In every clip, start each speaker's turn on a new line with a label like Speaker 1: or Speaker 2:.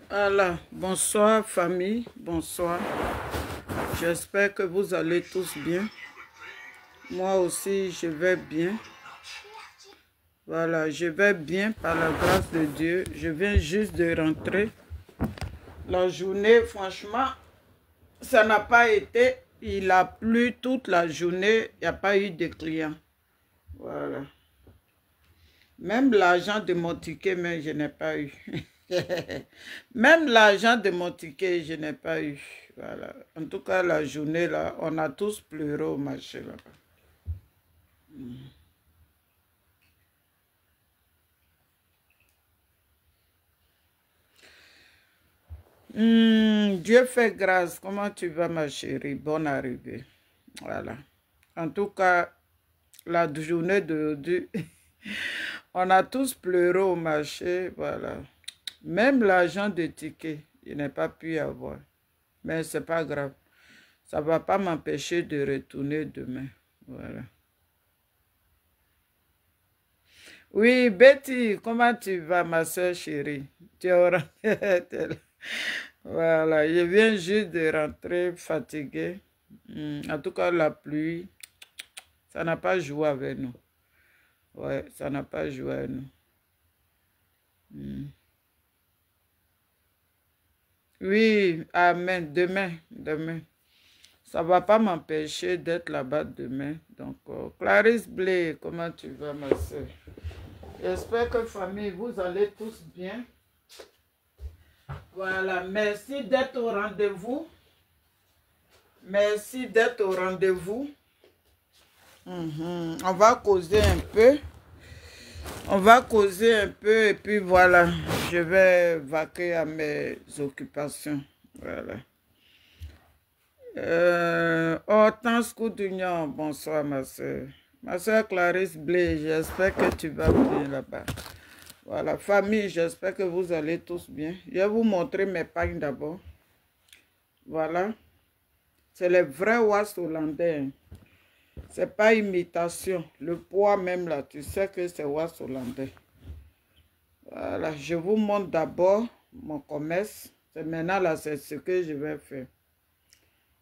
Speaker 1: Voilà, bonsoir famille, bonsoir. J'espère que vous allez tous bien. Moi aussi, je vais bien. Voilà, je vais bien par la grâce de Dieu. Je viens juste de rentrer. La journée, franchement, ça n'a pas été. Il a plu toute la journée. Il n'y a pas eu de clients. Voilà. Même l'argent de mon ticket, mais je n'ai pas eu. Même l'argent de mon ticket, je n'ai pas eu. Voilà. En tout cas, la journée, là, on a tous pleuré au marché, là-bas. Dieu fait grâce. Comment tu vas, ma chérie? Bonne arrivée. Voilà. En tout cas, la journée d'aujourd'hui, on a tous pleuré au marché. Voilà. Même l'argent de ticket, je n'ai pas pu avoir. Mais c'est pas grave. Ça ne va pas m'empêcher de retourner demain. Voilà. Oui, Betty, comment tu vas, ma soeur chérie? Tu auras... Voilà, je viens juste de rentrer fatiguée. En tout cas, la pluie, ça n'a pas joué avec nous. Ouais, ça n'a pas joué avec nous. Oui, amen. Demain, demain. Ça ne va pas m'empêcher d'être là-bas demain. Donc, Clarisse Blé, comment tu vas, ma soeur? J'espère que famille, vous allez tous bien. Voilà, merci d'être au rendez-vous. Merci d'être au rendez-vous. On va causer un peu. On va causer un peu et puis voilà. Je vais vaquer à mes occupations. Voilà. Hortense Coudugnan, bonsoir ma soeur. Ma soeur Clarisse Blé, j'espère que tu vas bien là-bas. Voilà, famille, j'espère que vous allez tous bien. Je vais vous montrer mes pagnes d'abord. Voilà. C'est les vrais was hollandais. C'est pas imitation. Le poids même là, tu sais que c'est was hollandais. Voilà, je vous montre d'abord mon commerce. C'est maintenant là, c'est ce que je vais faire.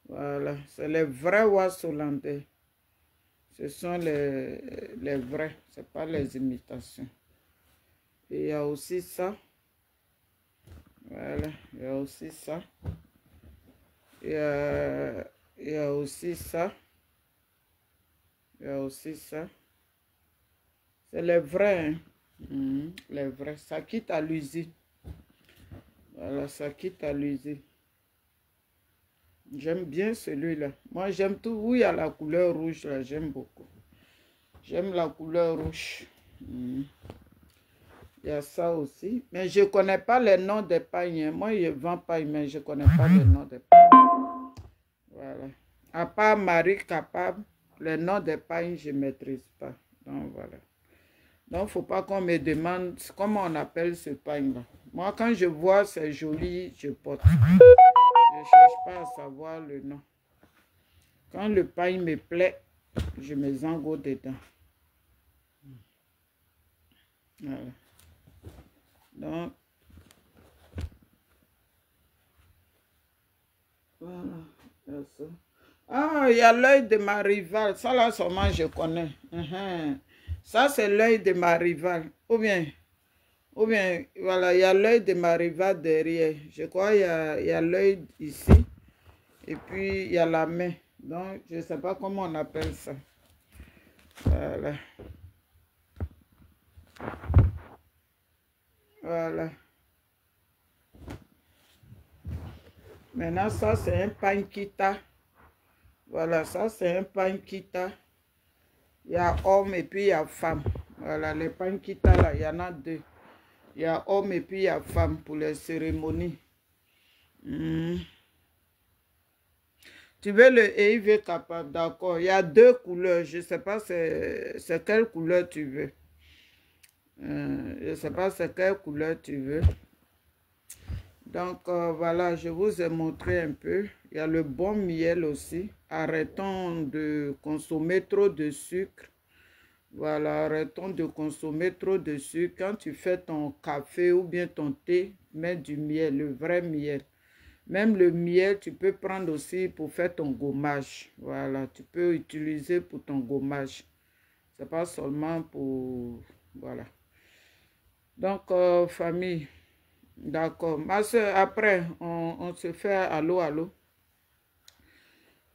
Speaker 1: Voilà, c'est les vrais was hollandais. Ce sont les vrais, ce n'est pas les imitations. Et il y a aussi ça. Voilà, il y a aussi ça. Il y a aussi ça. Il y a aussi ça. C'est les vrais. Hein? Les vrais. Ça quitte à l'usine. Voilà, ça quitte à l'usine. J'aime bien celui-là. Moi, j'aime tout. Oui, il y a la couleur rouge, là, j'aime beaucoup. J'aime la couleur rouge. Il y a ça aussi. Mais je ne connais pas les noms des pagnes. Moi, je ne vends pas, mais je ne connais pas les noms des pagnes. Voilà. À part Marie Capable, les noms des pagnes, je ne maîtrise pas. Donc, voilà. Donc, il ne faut pas qu'on me demande comment on appelle ce pagne-là. Moi, quand je vois c'est joli, je porte. Je ne cherche pas à savoir le nom. Quand le pagne me plaît, je me zango dedans. Voilà. Donc, voilà. Ah, il y a l'œil de ma rivale. Ça là seulement je connais. Ça c'est l'œil de ma rivale. Ou bien, voilà, il y a l'œil de ma rivale derrière. Je crois qu'il y a l'œil ici. Et puis, il y a la main. Donc, je ne sais pas comment on appelle ça. Voilà. Voilà. Maintenant, ça, c'est un panquita. Voilà, ça, c'est un panquita. Il y a homme et puis il y a femme. Voilà, les panquita, là, il y en a deux. Il y a homme et puis il y a femme pour les cérémonies. Tu veux le EIV capable, d'accord. Il y a deux couleurs. Je ne sais pas c'est quelle couleur tu veux. Je ne sais pas c'est quelle couleur tu veux. Donc, voilà, je vous ai montré un peu. Il y a le bon miel aussi. Arrêtons de consommer trop de sucre. Voilà, arrêtons de consommer trop de sucre. Quand tu fais ton café ou bien ton thé, mets du miel, le vrai miel. Même le miel, tu peux prendre aussi pour faire ton gommage. Voilà, tu peux utiliser pour ton gommage. Ce n'est pas seulement pour... Voilà. Donc, famille, d'accord. Ma soeur, après, on se fait allô, allô.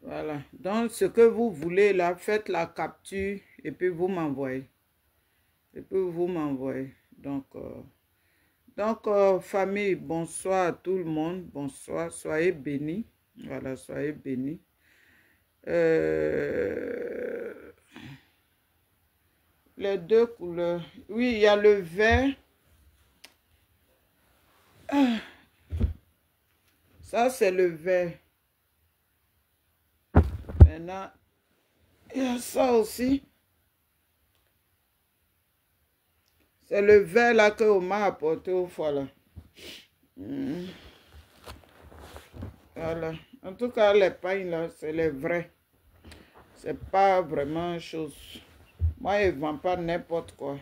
Speaker 1: Voilà. Donc, ce que vous voulez là, faites la capture et puis vous m'envoyez. Et puis vous m'envoyez. Donc, famille, bonsoir à tout le monde. Bonsoir, soyez bénis. Voilà, soyez bénis. Les deux couleurs. Oui, il y a le vert. Ça, c'est le vert. Maintenant, il y a ça aussi. C'est le vert là que on m'a apporté au fois là. Voilà. En tout cas, les pagnes là, c'est les vrais. C'est pas vraiment chose. Moi, je ne vends pas n'importe quoi.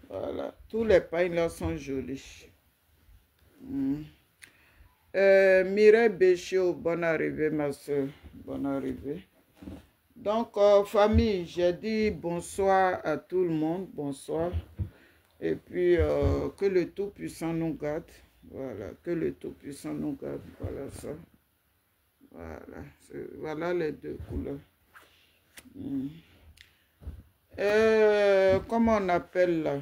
Speaker 1: Voilà. Tous les pagnes là sont jolis. Mireille Béchiot, bonne arrivée, ma soeur. Bonne arrivée. Donc, famille, j'ai dit bonsoir à tout le monde. Bonsoir. Et puis, que le Tout-Puissant nous garde. Voilà, que le Tout-Puissant nous garde. Voilà ça. Voilà. Voilà les deux couleurs. Comment on appelle là?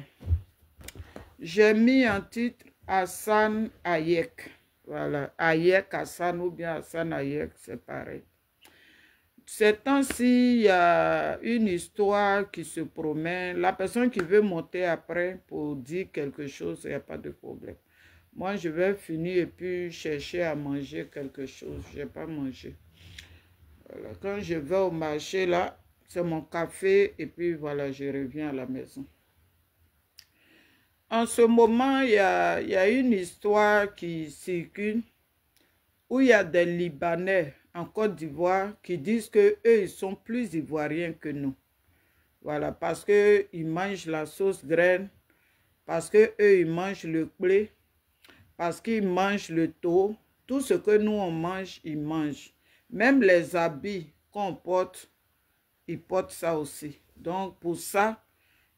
Speaker 1: J'ai mis en titre Hassan Hayek. Voilà, Hayek Hassan ou bien Hassan Hayek, c'est pareil. ces temps-ci, il y a une histoire qui se promène. La personne qui veut monter après pour dire quelque chose, il n'y a pas de problème. Moi, je vais finir et puis chercher à manger quelque chose. Je n'ai pas mangé. Voilà. Quand je vais au marché, là, c'est mon café et puis voilà, je reviens à la maison. En ce moment, il y a une histoire qui circule où il y a des Libanais en Côte d'Ivoire qui disent qu'eux, ils sont plus ivoiriens que nous. Voilà, parce qu'ils mangent la sauce graine, parce qu'eux, ils mangent le blé, parce qu'ils mangent le taureau. Tout ce que nous, on mange, ils mangent. Même les habits qu'on porte, ils portent ça aussi. Donc, pour ça,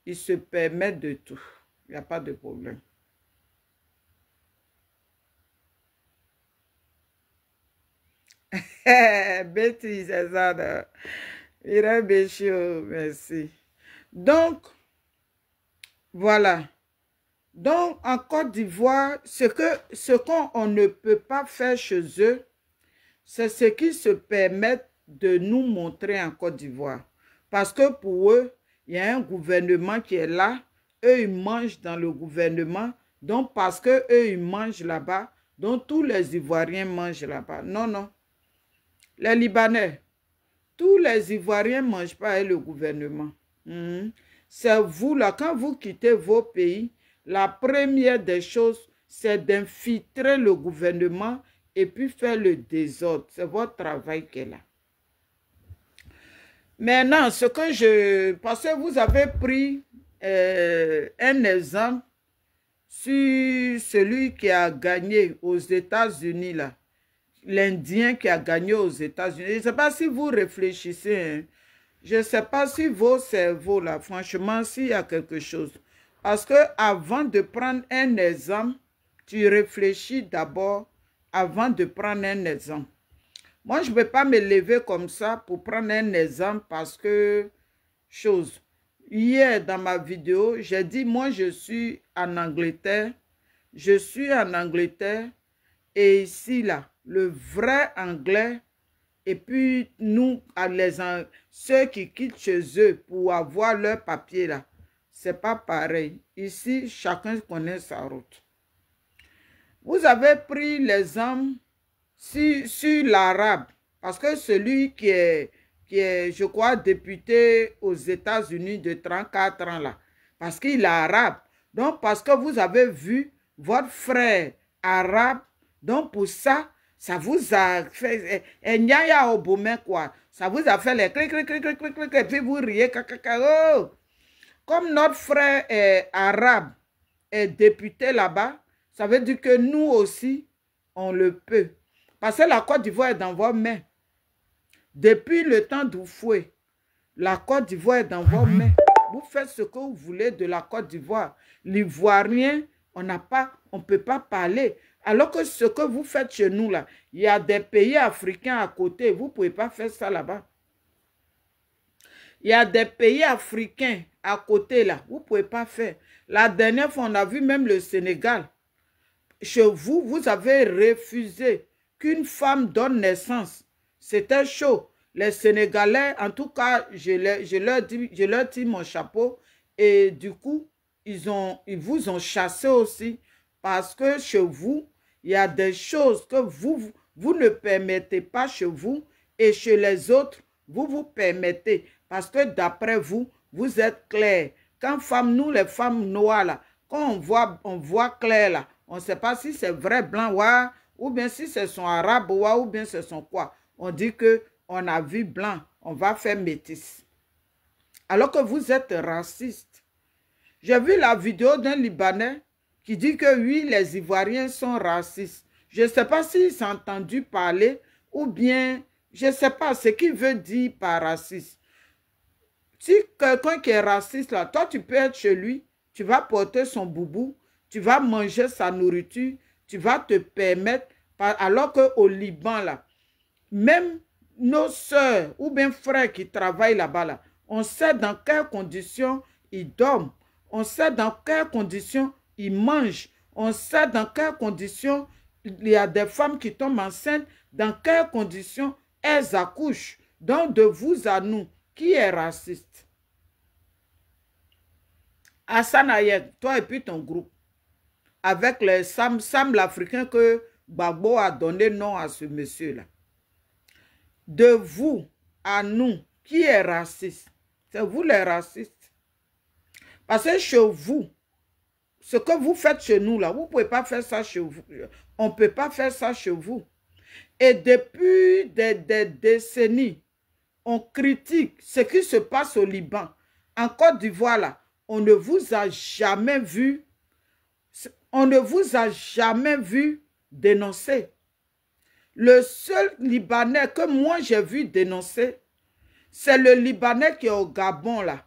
Speaker 1: ils se permettent de tout. Il n'y a pas de problème. Betty, c'est ça. Merci. Donc, voilà. Donc, en Côte d'Ivoire, ce qu'on ne peut pas faire chez eux, c'est ce qu'ils se permettent de nous montrer en Côte d'Ivoire. Parce que pour eux, il y a un gouvernement qui est là. Eux, ils mangent dans le gouvernement. Donc, parce que eux, ils mangent là-bas, donc tous les Ivoiriens mangent là-bas. Non, non. Les Libanais, tous les Ivoiriens ne mangent pas avec le gouvernement. C'est vous, là, quand vous quittez vos pays, la première des choses, c'est d'infiltrer le gouvernement et puis faire le désordre. C'est votre travail qui est là. Maintenant, ce que je... Parce que vous avez pris un exemple sur celui qui a gagné aux États-Unis, là. L'Indien qui a gagné aux États-Unis. Je ne sais pas si vous réfléchissez. Hein. Je ne sais pas si vos cerveaux, là, franchement, s'il y a quelque chose. Parce que avant de prendre un exemple, tu réfléchis d'abord avant de prendre un exemple. Moi, je ne vais pas me lever comme ça pour prendre un exemple parce que, chose, hier dans ma vidéo, j'ai dit, moi, je suis en Angleterre. Je suis en Angleterre et ici, là, le vrai anglais, et puis nous, ceux qui quittent chez eux pour avoir leur papier, là, c'est pas pareil. Ici, chacun connaît sa route. Vous avez pris l'exemple sur l'arabe, parce que celui qui est, je crois, député aux États-Unis de 34 ans, là, parce qu'il est arabe. Donc, parce que vous avez vu votre frère arabe, donc pour ça, ça vous a fait, quoi. Ça vous a fait les clic, clic, clic, clic, clic, clic, et puis vous riez, oh. Comme notre frère est arabe, est député là-bas, ça veut dire que nous aussi, on le peut. Parce que la Côte d'Ivoire est dans vos mains. Depuis le temps d'Oufoué, la Côte d'Ivoire est dans vos mains. Vous faites ce que vous voulez de la Côte d'Ivoire. L'Ivoirien, on ne peut pas parler. Alors que ce que vous faites chez nous, là, il y a des pays africains à côté. Vous ne pouvez pas faire ça là-bas. Il y a des pays africains à côté, là. Vous ne pouvez pas faire. La dernière fois, on a vu même le Sénégal. Chez vous, vous avez refusé qu'une femme donne naissance. C'était chaud. Les Sénégalais, en tout cas, je leur dis mon chapeau. Et du coup, ils vous ont chassé aussi. Parce que chez vous, il y a des choses que vous ne permettez pas chez vous. Et chez les autres, vous permettez. Parce que d'après vous, vous êtes clair. Quand nous, les femmes noires, là, quand on voit clair, là, on ne sait pas si c'est vrai blanc, ouais, ou bien si c'est son arabe, ouais, ou bien c'est son quoi. On dit qu'on a vu blanc, on va faire métis. Alors que vous êtes raciste. J'ai vu la vidéo d'un Libanais qui dit que oui, les Ivoiriens sont racistes. Je ne sais pas s'il s'est entendu parler ou bien, je ne sais pas ce qu'il veut dire par raciste. Si quelqu'un qui est raciste, là, toi, tu peux être chez lui, tu vas porter son boubou, tu vas manger sa nourriture, tu vas te permettre, alors qu'au Liban, là, même nos soeurs ou bien frères qui travaillent là-bas, là, on sait dans quelles conditions ils dorment, on sait dans quelles conditions ils mangent, on sait dans quelles conditions il y a des femmes qui tombent enceintes, dans quelles conditions elles accouchent. Donc, de vous à nous, qui est raciste? Hassan Ayed, toi et puis ton groupe, avec le Sam l'Africain que Gbagbo a donné nom à ce monsieur-là. De vous à nous, qui est raciste? C'est vous les racistes. Parce que chez vous, ce que vous faites chez nous, là, vous ne pouvez pas faire ça chez vous. On ne peut pas faire ça chez vous. Et depuis des décennies, on critique ce qui se passe au Liban. En Côte d'Ivoire, là, on ne vous a jamais vu, dénoncer. Le seul Libanais que moi j'ai vu dénoncer, c'est le Libanais qui est au Gabon, là.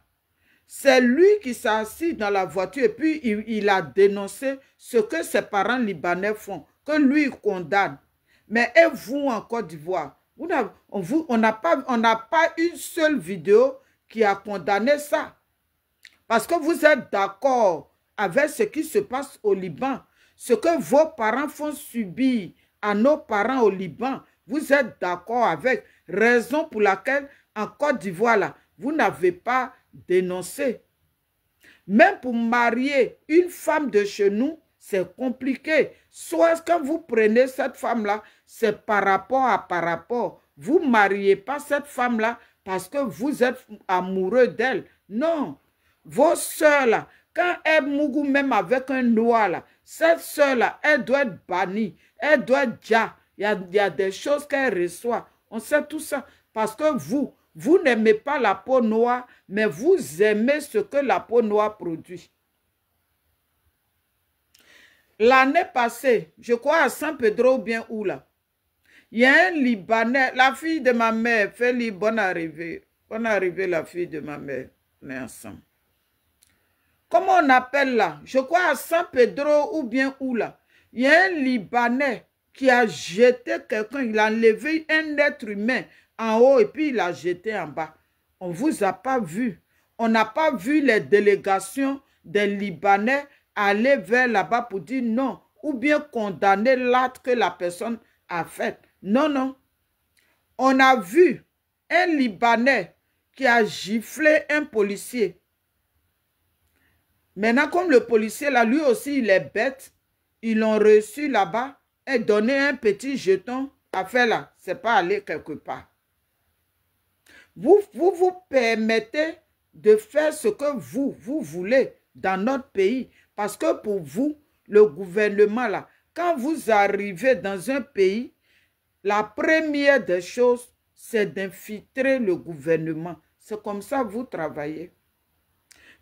Speaker 1: C'est lui qui s'est assis dans la voiture et puis il a dénoncé ce que ses parents libanais font, que lui condamne. Mais et vous en Côte d'Ivoire, on n'a pas une seule vidéo qui a condamné ça. Parce que vous êtes d'accord avec ce qui se passe au Liban, ce que vos parents font subir à nos parents au Liban, vous êtes d'accord avec, raison pour laquelle en Côte d'Ivoire, là, vous n'avez pas dénoncé. Même pour marier une femme de chez nous, c'est compliqué. Soit quand vous prenez cette femme-là, c'est par rapport. Vous ne mariez pas cette femme-là parce que vous êtes amoureux d'elle. Non. Vos soeurs, là, quand elles mougou même avec un noir, là, cette soeur-là, elle doit être bannie. Elle doit être déjà. Il y a des choses qu'elle reçoit. On sait tout ça. Parce que vous n'aimez pas la peau noire, mais vous aimez ce que la peau noire produit. L'année passée, je crois à San Pedro ou bien où là, il y a un Libanais, la fille de ma mère, Feli, bonne arrivée. Bonne arrivée, la fille de ma mère. On est ensemble. Comment on appelle là? Je crois à San Pedro ou bien où là. Il y a un Libanais qui a jeté quelqu'un, il a enlevé un être humain en haut et puis il a jeté en bas. On ne vous a pas vu. On n'a pas vu les délégations des Libanais aller vers là-bas pour dire non ou bien condamner l'acte que la personne a fait. Non, non. On a vu un Libanais qui a giflé un policier. Maintenant, comme le policier, là, lui aussi, il est bête, ils l'ont reçu là-bas et donné un petit jeton. Affaire là, c'est pas aller quelque part. Vous permettez de faire ce que vous voulez dans notre pays. Parce que pour vous, le gouvernement, là, quand vous arrivez dans un pays, la première des choses, c'est d'infiltrer le gouvernement. C'est comme ça que vous travaillez.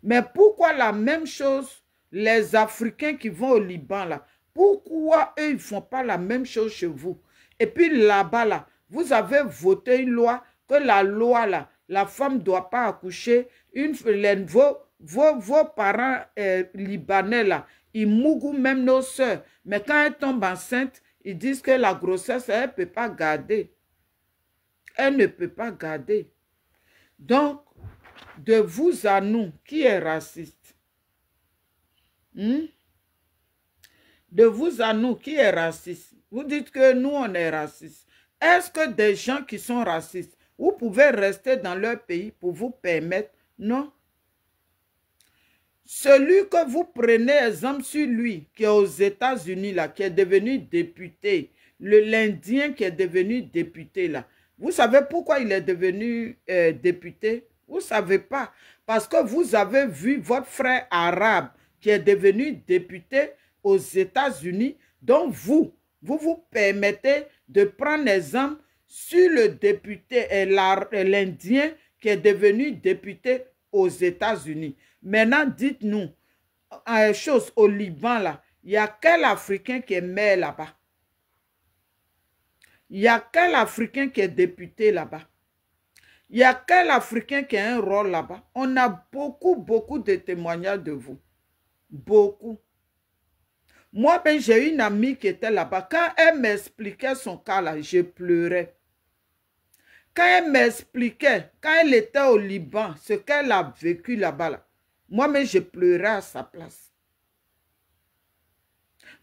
Speaker 1: Mais pourquoi la même chose, les Africains qui vont au Liban, là, pourquoi eux, ils ne font pas la même chose chez vous? Et puis là-bas, là, vous avez voté une loi, que la loi, là, la femme ne doit pas accoucher. Vos parents libanais, là, ils mougou même nos soeurs. Mais quand elles tombent enceintes, ils disent que la grossesse, elle ne peut pas garder. Elle ne peut pas garder. Donc, de vous à nous, qui est raciste? De vous à nous, qui est raciste? Vous dites que nous, on est raciste. Est-ce que des gens qui sont racistes, vous pouvez rester dans leur pays pour vous permettre? Non. Celui que vous prenez exemple sur lui, qui est aux États-Unis, là, qui est devenu député, l'Indien qui est devenu député, là, vous savez pourquoi il est devenu député? Vous ne savez pas. Parce que vous avez vu votre frère arabe qui est devenu député aux États-Unis. Donc vous permettez de prendre exemple sur le député et l'Indien qui est devenu député aux États-Unis. Maintenant, dites-nous, une chose au Liban, là, il y a quel Africain qui est maire là-bas? Il y a quel Africain qui est député là-bas? Il y a quel Africain qui a un rôle là-bas? On a beaucoup de témoignages de vous. Beaucoup. Moi, ben, j'ai une amie qui était là-bas. Quand elle m'expliquait son cas là, je pleurais. Quand elle m'expliquait, quand elle était au Liban, ce qu'elle a vécu là-bas, là, moi-même, je pleurais à sa place.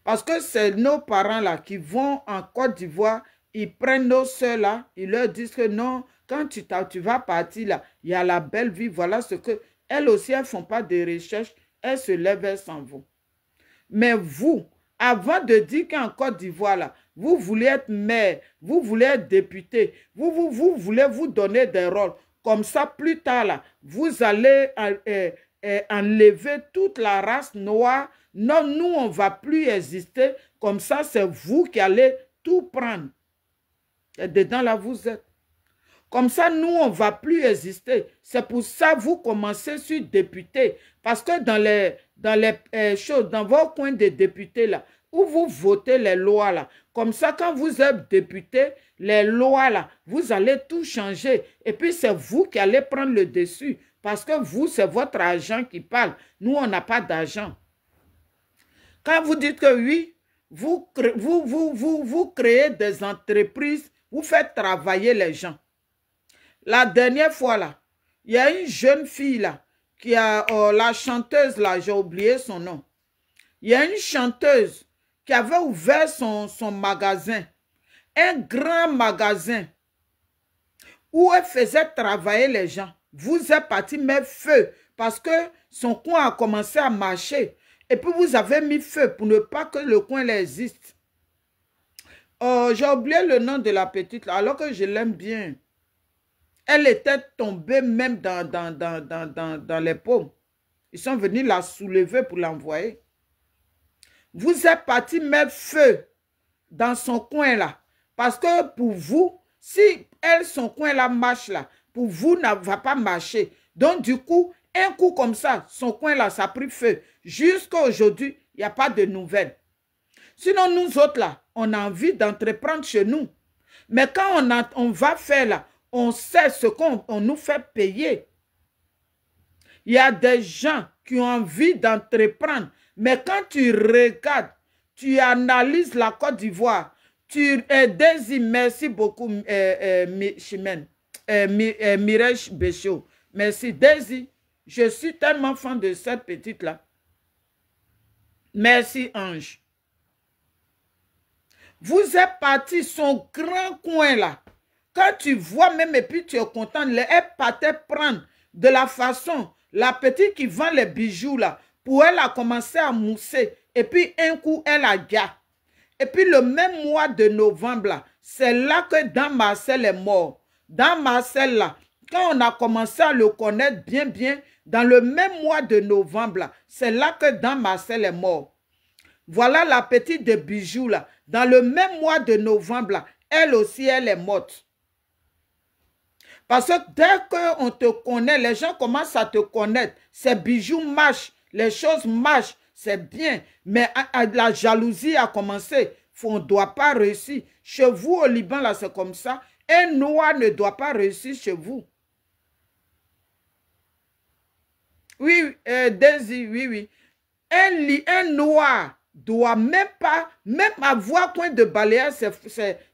Speaker 1: Parce que c'est nos parents là qui vont en Côte d'Ivoire ils prennent nos soeurs là, ils leur disent que non, quand tu vas partir là, il y a la belle vie, voilà ce que... Elles aussi, elles ne font pas de recherche, elles se lèvent, elles s'en vont. Mais vous, avant de dire qu'en Côte d'Ivoire, là, vous voulez être maire, vous voulez être député, vous voulez vous donner des rôles. Comme ça, plus tard, là, vous allez enlever toute la race noire. Non, nous, on ne va plus exister. Comme ça, c'est vous qui allez tout prendre. Et dedans, là, vous êtes. Comme ça, nous, on ne va plus exister. C'est pour ça que vous commencez sur député. Parce que dans les choses, dans vos coins de députés, là, où vous votez les lois, là, comme ça, quand vous êtes député, les lois, là, vous allez tout changer. Et puis, c'est vous qui allez prendre le dessus. Parce que vous, c'est votre argent qui parle. Nous, on n'a pas d'argent. Quand vous dites que oui, vous créez des entreprises, vous faites travailler les gens. La dernière fois, là, il y a une jeune fille, là, qui a, la chanteuse, là, j'ai oublié son nom. Il y a une chanteuse qui avait ouvert son magasin, un grand magasin, où elle faisait travailler les gens. Vous êtes parti mettre feu, parce que son coin a commencé à marcher. Et puis vous avez mis feu pour ne pas que le coin là existe. J'ai oublié le nom de la petite, là, alors que je l'aime bien. Elle était tombée même dans les pommes. Ils sont venus la soulever pour l'envoyer. Vous êtes parti mettre feu dans son coin là. Parce que pour vous, si elle, son coin là marche là, pour vous, ne va pas marcher. Donc du coup, un coup comme ça, son coin là, ça a pris feu. Jusqu'à aujourd'hui, il n'y a pas de nouvelles. Sinon, nous autres là, on a envie d'entreprendre chez nous. Mais quand on va faire là, on sait ce qu'on nous fait payer. Il y a des gens qui ont envie d'entreprendre. Mais quand tu regardes, tu analyses la Côte d'Ivoire, Daisy, merci beaucoup, Chimène, Mireille Béchaud. Merci, Daisy. Je suis tellement fan de cette petite-là. Merci, Ange. Vous êtes parti, son grand coin là. Quand tu vois même et puis tu es content, elle partait prendre de la façon, la petite qui vend les bijoux là, pour elle a commencé à mousser. Et puis un coup, elle a gardé. Et puis le même mois de novembre là, c'est là que Dan Marcel est mort. Dan Marcel là, quand on a commencé à le connaître bien, dans le même mois de novembre là, c'est là que Dan Marcel est mort. Voilà la petite de bijoux là. Dans le même mois de novembre là, elle aussi, elle est morte. Parce que dès qu'on te connaît, les gens commencent à te connaître. Ces bijoux marchent, les choses marchent, c'est bien. Mais la jalousie a commencé. On ne doit pas réussir. Chez vous, au Liban, là, c'est comme ça. Un noir ne doit pas réussir chez vous. Oui, Daisy, oui. Un noir doit même avoir coin de balayage,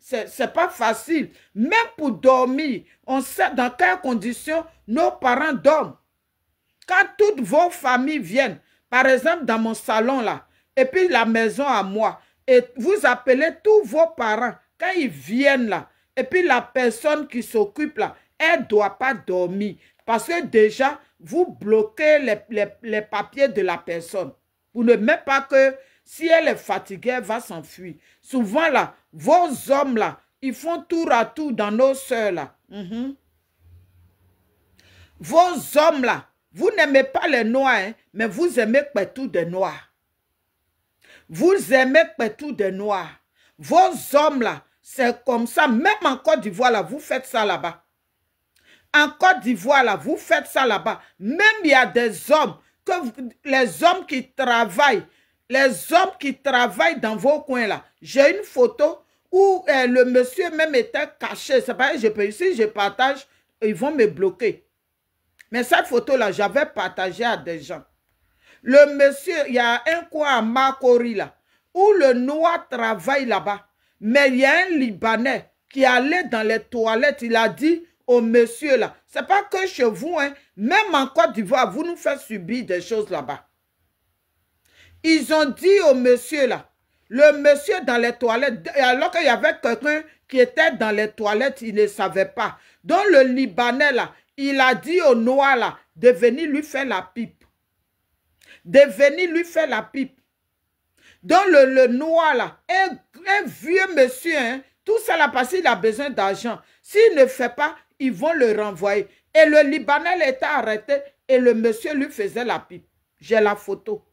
Speaker 1: c'est pas facile. Même pour dormir, on sait dans quelles conditions nos parents dorment. Quand toutes vos familles viennent, par exemple dans mon salon là, et puis la maison à moi, et vous appelez tous vos parents, quand ils viennent là, et puis la personne qui s'occupe là, elle ne doit pas dormir. Parce que déjà, vous bloquez les papiers de la personne. Vous ne mettez pas que si elle est fatiguée, elle va s'enfuir. Souvent là, vos hommes là, ils font tour à tour dans nos soeurs là. Vos hommes là, vous n'aimez pas les noirs, hein, mais vous aimez tout des noirs. Vous aimez tout des noirs. Vos hommes là, c'est comme ça. Même en Côte d'Ivoire là, vous faites ça là-bas. En Côte d'Ivoire là, vous faites ça là-bas. Même il y a des hommes, les hommes qui travaillent, dans vos coins là. J'ai une photo où le monsieur même était caché. C'est pas, si je partage, ils vont me bloquer. Mais cette photo-là, j'avais partagé à des gens. Le monsieur, il y a un coin à Makori là, où le noir travaille là-bas. Mais il y a un Libanais qui allait dans les toilettes, il a dit au monsieur là, c'est pas que chez vous, hein, même en Côte d'Ivoire, vous nous faites subir des choses là-bas. Ils ont dit au monsieur là, le monsieur dans les toilettes, alors qu'il y avait quelqu'un qui était dans les toilettes, il ne savait pas. Donc le Libanais, là, il a dit au Noir, là, de venir lui faire la pipe. De venir lui faire la pipe. Donc le Noir, là, un vieux monsieur, hein, tout ça là, parce qu'il a besoin d'argent. S'il ne fait pas, ils vont le renvoyer. Et le Libanais était arrêté et le monsieur lui faisait la pipe. J'ai la photo.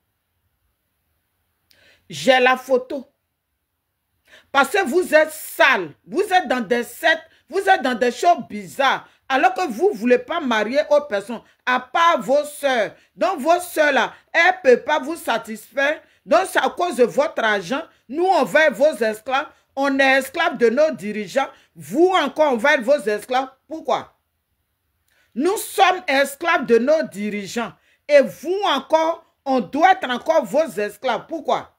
Speaker 1: J'ai la photo. Parce que vous êtes sale. Vous êtes dans des sectes. Vous êtes dans des choses bizarres. Alors que vous ne voulez pas marier aux personnes. À part vos soeurs. Donc vos soeurs là, elles ne peuvent pas vous satisfaire. Donc c'est à cause de votre argent. Nous on va être vos esclaves. On est esclaves de nos dirigeants. Vous encore on va être vos esclaves. Pourquoi? Nous sommes esclaves de nos dirigeants. Et vous encore, on doit être encore vos esclaves. Pourquoi?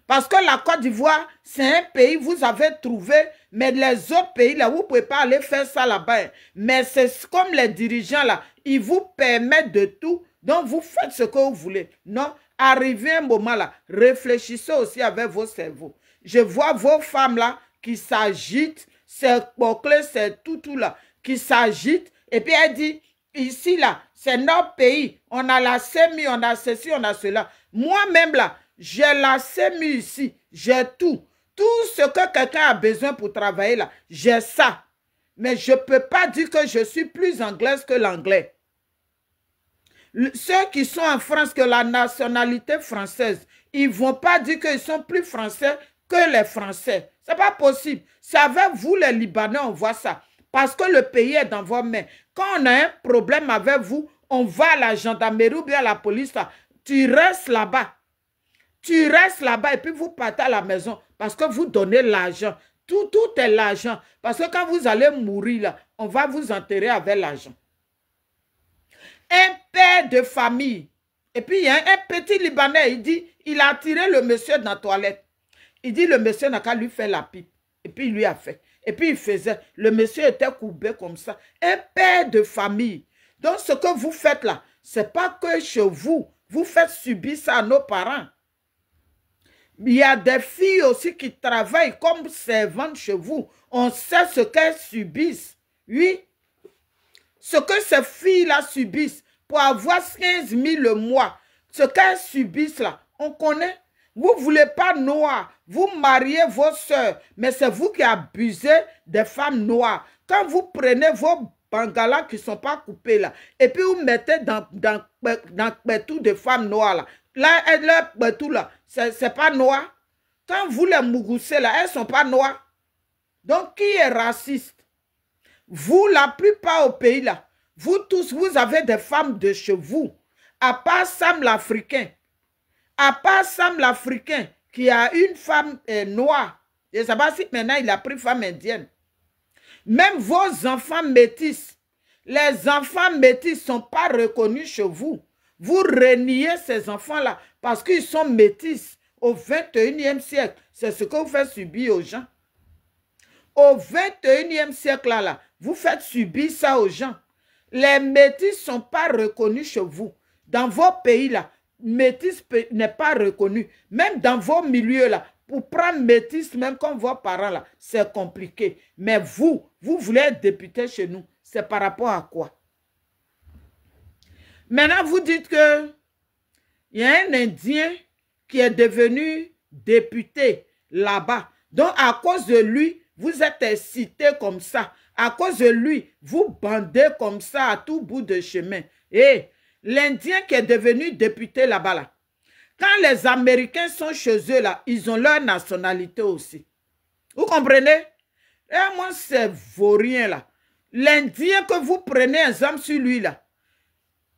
Speaker 1: Parce que la Côte d'Ivoire, c'est un pays, vous avez trouvé, mais les autres pays, là, vous ne pouvez pas aller faire ça là-bas. Mais c'est comme les dirigeants, là, ils vous permettent de tout, donc vous faites ce que vous voulez. Non, arrivez un moment, là, réfléchissez aussi avec vos cerveaux. Je vois vos femmes, là, qui s'agitent, c'est bouclé, c'est tout, là, qui s'agitent, et puis elle dit, ici, là, c'est notre pays, on a la sémi, on a ceci, on a cela. Moi-même, là, j'ai la sémi ici, j'ai tout. Tout ce que quelqu'un a besoin pour travailler là, j'ai ça. Mais je ne peux pas dire que je suis plus anglaise que l'anglais. Ceux qui sont en France, que la nationalité française, ils ne vont pas dire qu'ils sont plus français que les Français. Ce n'est pas possible. C'est avec vous les Libanais, on voit ça. Parce que le pays est dans vos mains. Quand on a un problème avec vous, on va à la gendarmerie ou bien à la police. Là. Tu restes là-bas. Tu restes là-bas et puis vous partez à la maison parce que vous donnez l'argent. Tout est l'argent. Parce que quand vous allez mourir, là, on va vous enterrer avec l'argent. Un père de famille. Et puis il y a un petit Libanais, il dit, il a attiré le monsieur dans la toilette. Il dit, le monsieur n'a qu'à lui faire la pipe. Et puis il lui a fait. Et puis il faisait. Le monsieur était courbé comme ça. Un père de famille. Donc ce que vous faites là, ce n'est pas que chez vous. Vous faites subir ça à nos parents. Il y a des filles aussi qui travaillent comme servantes chez vous. On sait ce qu'elles subissent. Oui. Ce que ces filles-là subissent pour avoir 15 000 le mois. Ce qu'elles subissent là, on connaît. Vous ne voulez pas noir. Vous mariez vos soeurs. Mais c'est vous qui abusez des femmes noires. Quand vous prenez vos bangalas qui ne sont pas coupés là, et puis vous mettez dans tout de femmes noires là. Là, tout là, c'est pas noir. Quand vous les mougoussez là, elles ne sont pas noires. Donc, qui est raciste? Vous, la plupart au pays là, vous tous, vous avez des femmes de chez vous. À part Sam l'Africain. À part Sam l'Africain, qui a une femme noire. Je ne sais pas si maintenant il a pris femme indienne. Même vos enfants métis, les enfants métis ne sont pas reconnus chez vous. Vous reniez ces enfants-là parce qu'ils sont métis au 21e siècle. C'est ce que vous faites subir aux gens. Au 21e siècle, là, vous faites subir ça aux gens. Les métis ne sont pas reconnus chez vous. Dans vos pays, là, métis n'est pas reconnu. Même dans vos milieux, là, pour prendre métis, même comme vos parents, là, c'est compliqué. Mais vous voulez être député chez nous. C'est par rapport à quoi? Maintenant, vous dites que il y a un Indien qui est devenu député là-bas. Donc, à cause de lui, vous êtes incité comme ça. À cause de lui, vous bandez comme ça à tout bout de chemin. Et l'Indien qui est devenu député là-bas, là, quand les Américains sont chez eux, là, ils ont leur nationalité aussi. Vous comprenez? Et moi, c'est vaurien, là. L'Indien que vous prenez exemple sur lui, là,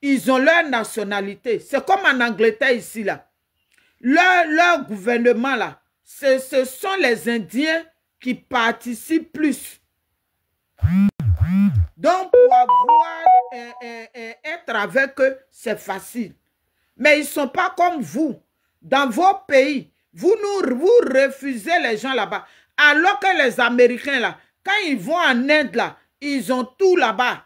Speaker 1: ils ont leur nationalité. C'est comme en Angleterre ici, là. Leur gouvernement, là, ce sont les Indiens qui participent plus. Donc, pour avoir être avec eux, c'est facile. Mais ils ne sont pas comme vous. Dans vos pays, vous refusez les gens là-bas. Alors que les Américains, là, quand ils vont en Inde, là, ils ont tout là-bas.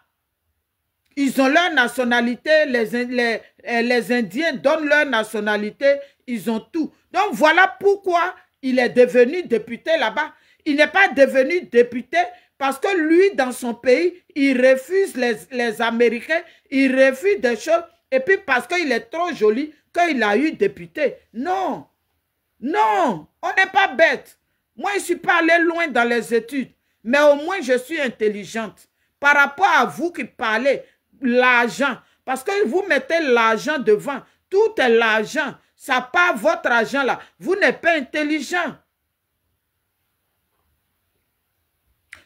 Speaker 1: Ils ont leur nationalité, les Indiens donnent leur nationalité, ils ont tout. Donc voilà pourquoi il est devenu député là-bas. Il n'est pas devenu député parce que lui, dans son pays, il refuse les Américains, il refuse des choses, et puis parce qu'il est trop joli, qu'il a eu député. Non, non, on n'est pas bête. Moi, je ne suis pas allée loin dans les études, mais au moins, je suis intelligente. Par rapport à vous qui parlez, l'argent, parce que vous mettez l'argent devant, tout est l'argent, ça part votre argent là. Vous n'êtes pas intelligent.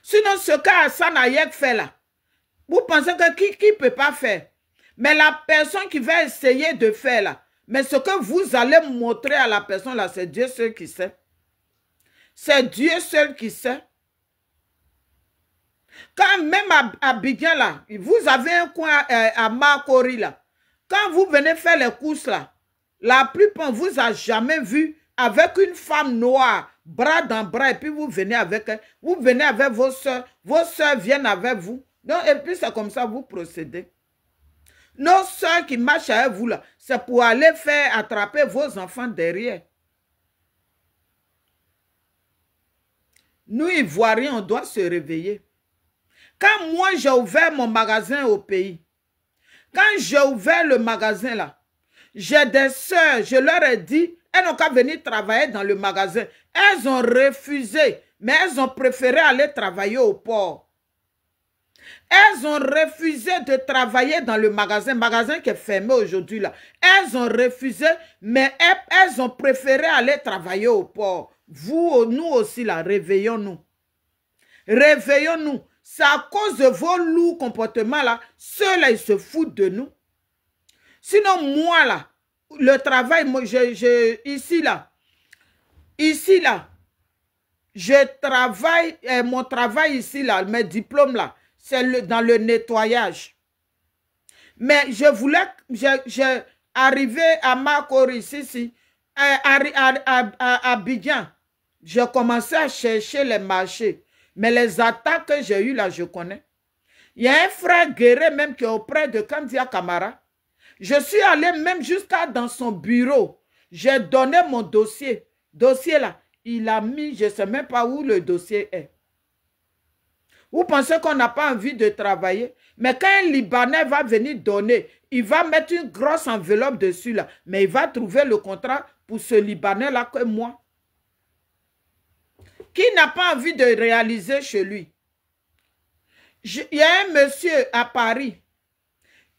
Speaker 1: Sinon, ce qu'Hassane Hayek fait là, vous pensez que qui ne peut pas faire? Mais la personne qui va essayer de faire là, mais ce que vous allez montrer à la personne là, c'est Dieu seul qui sait. C'est Dieu seul qui sait. Quand même à Abidjan là, vous avez un coin à Makori là, quand vous venez faire les courses là, la plupart vous a jamais vu avec une femme noire, bras dans bras, et puis vous venez avec elle, vous venez avec vos soeurs viennent avec vous. Donc, et puis c'est comme ça vous procédez. Nos soeurs qui marchent avec vous là, c'est pour aller faire attraper vos enfants derrière. Nous, Ivoiriens, on doit se réveiller. Quand moi, j'ai ouvert mon magasin au pays, quand j'ai ouvert le magasin là, j'ai des soeurs, je leur ai dit, elles n'ont qu'à venir travailler dans le magasin. Elles ont refusé, mais elles ont préféré aller travailler au port. Elles ont refusé de travailler dans le magasin qui est fermé aujourd'hui là. Elles ont refusé, mais elles ont préféré aller travailler au port. Vous, nous aussi là, réveillons-nous. Réveillons-nous. C'est à cause de vos lourds comportements là, ceux-là, ils se foutent de nous. Sinon, moi là, le travail, moi, ici là, je travaille, mon travail ici là, mes diplômes là, c'est dans le nettoyage. Mais je voulais, j'ai arrivé à Makori ici, à Abidjan, j'ai commencé à chercher les marchés. Mais les attaques que j'ai eues là, je connais. Il y a un frère guerrier même qui est auprès de Kandia Kamara. Je suis allé même jusqu'à dans son bureau. J'ai donné mon dossier. Dossier là, il a mis, je ne sais même pas où le dossier est. Vous pensez qu'on n'a pas envie de travailler? Mais quand un Libanais va venir donner, il va mettre une grosse enveloppe dessus là. Mais il va trouver le contrat pour ce Libanais là que moi. Qui n'a pas envie de réaliser chez lui? Il y a un monsieur à Paris.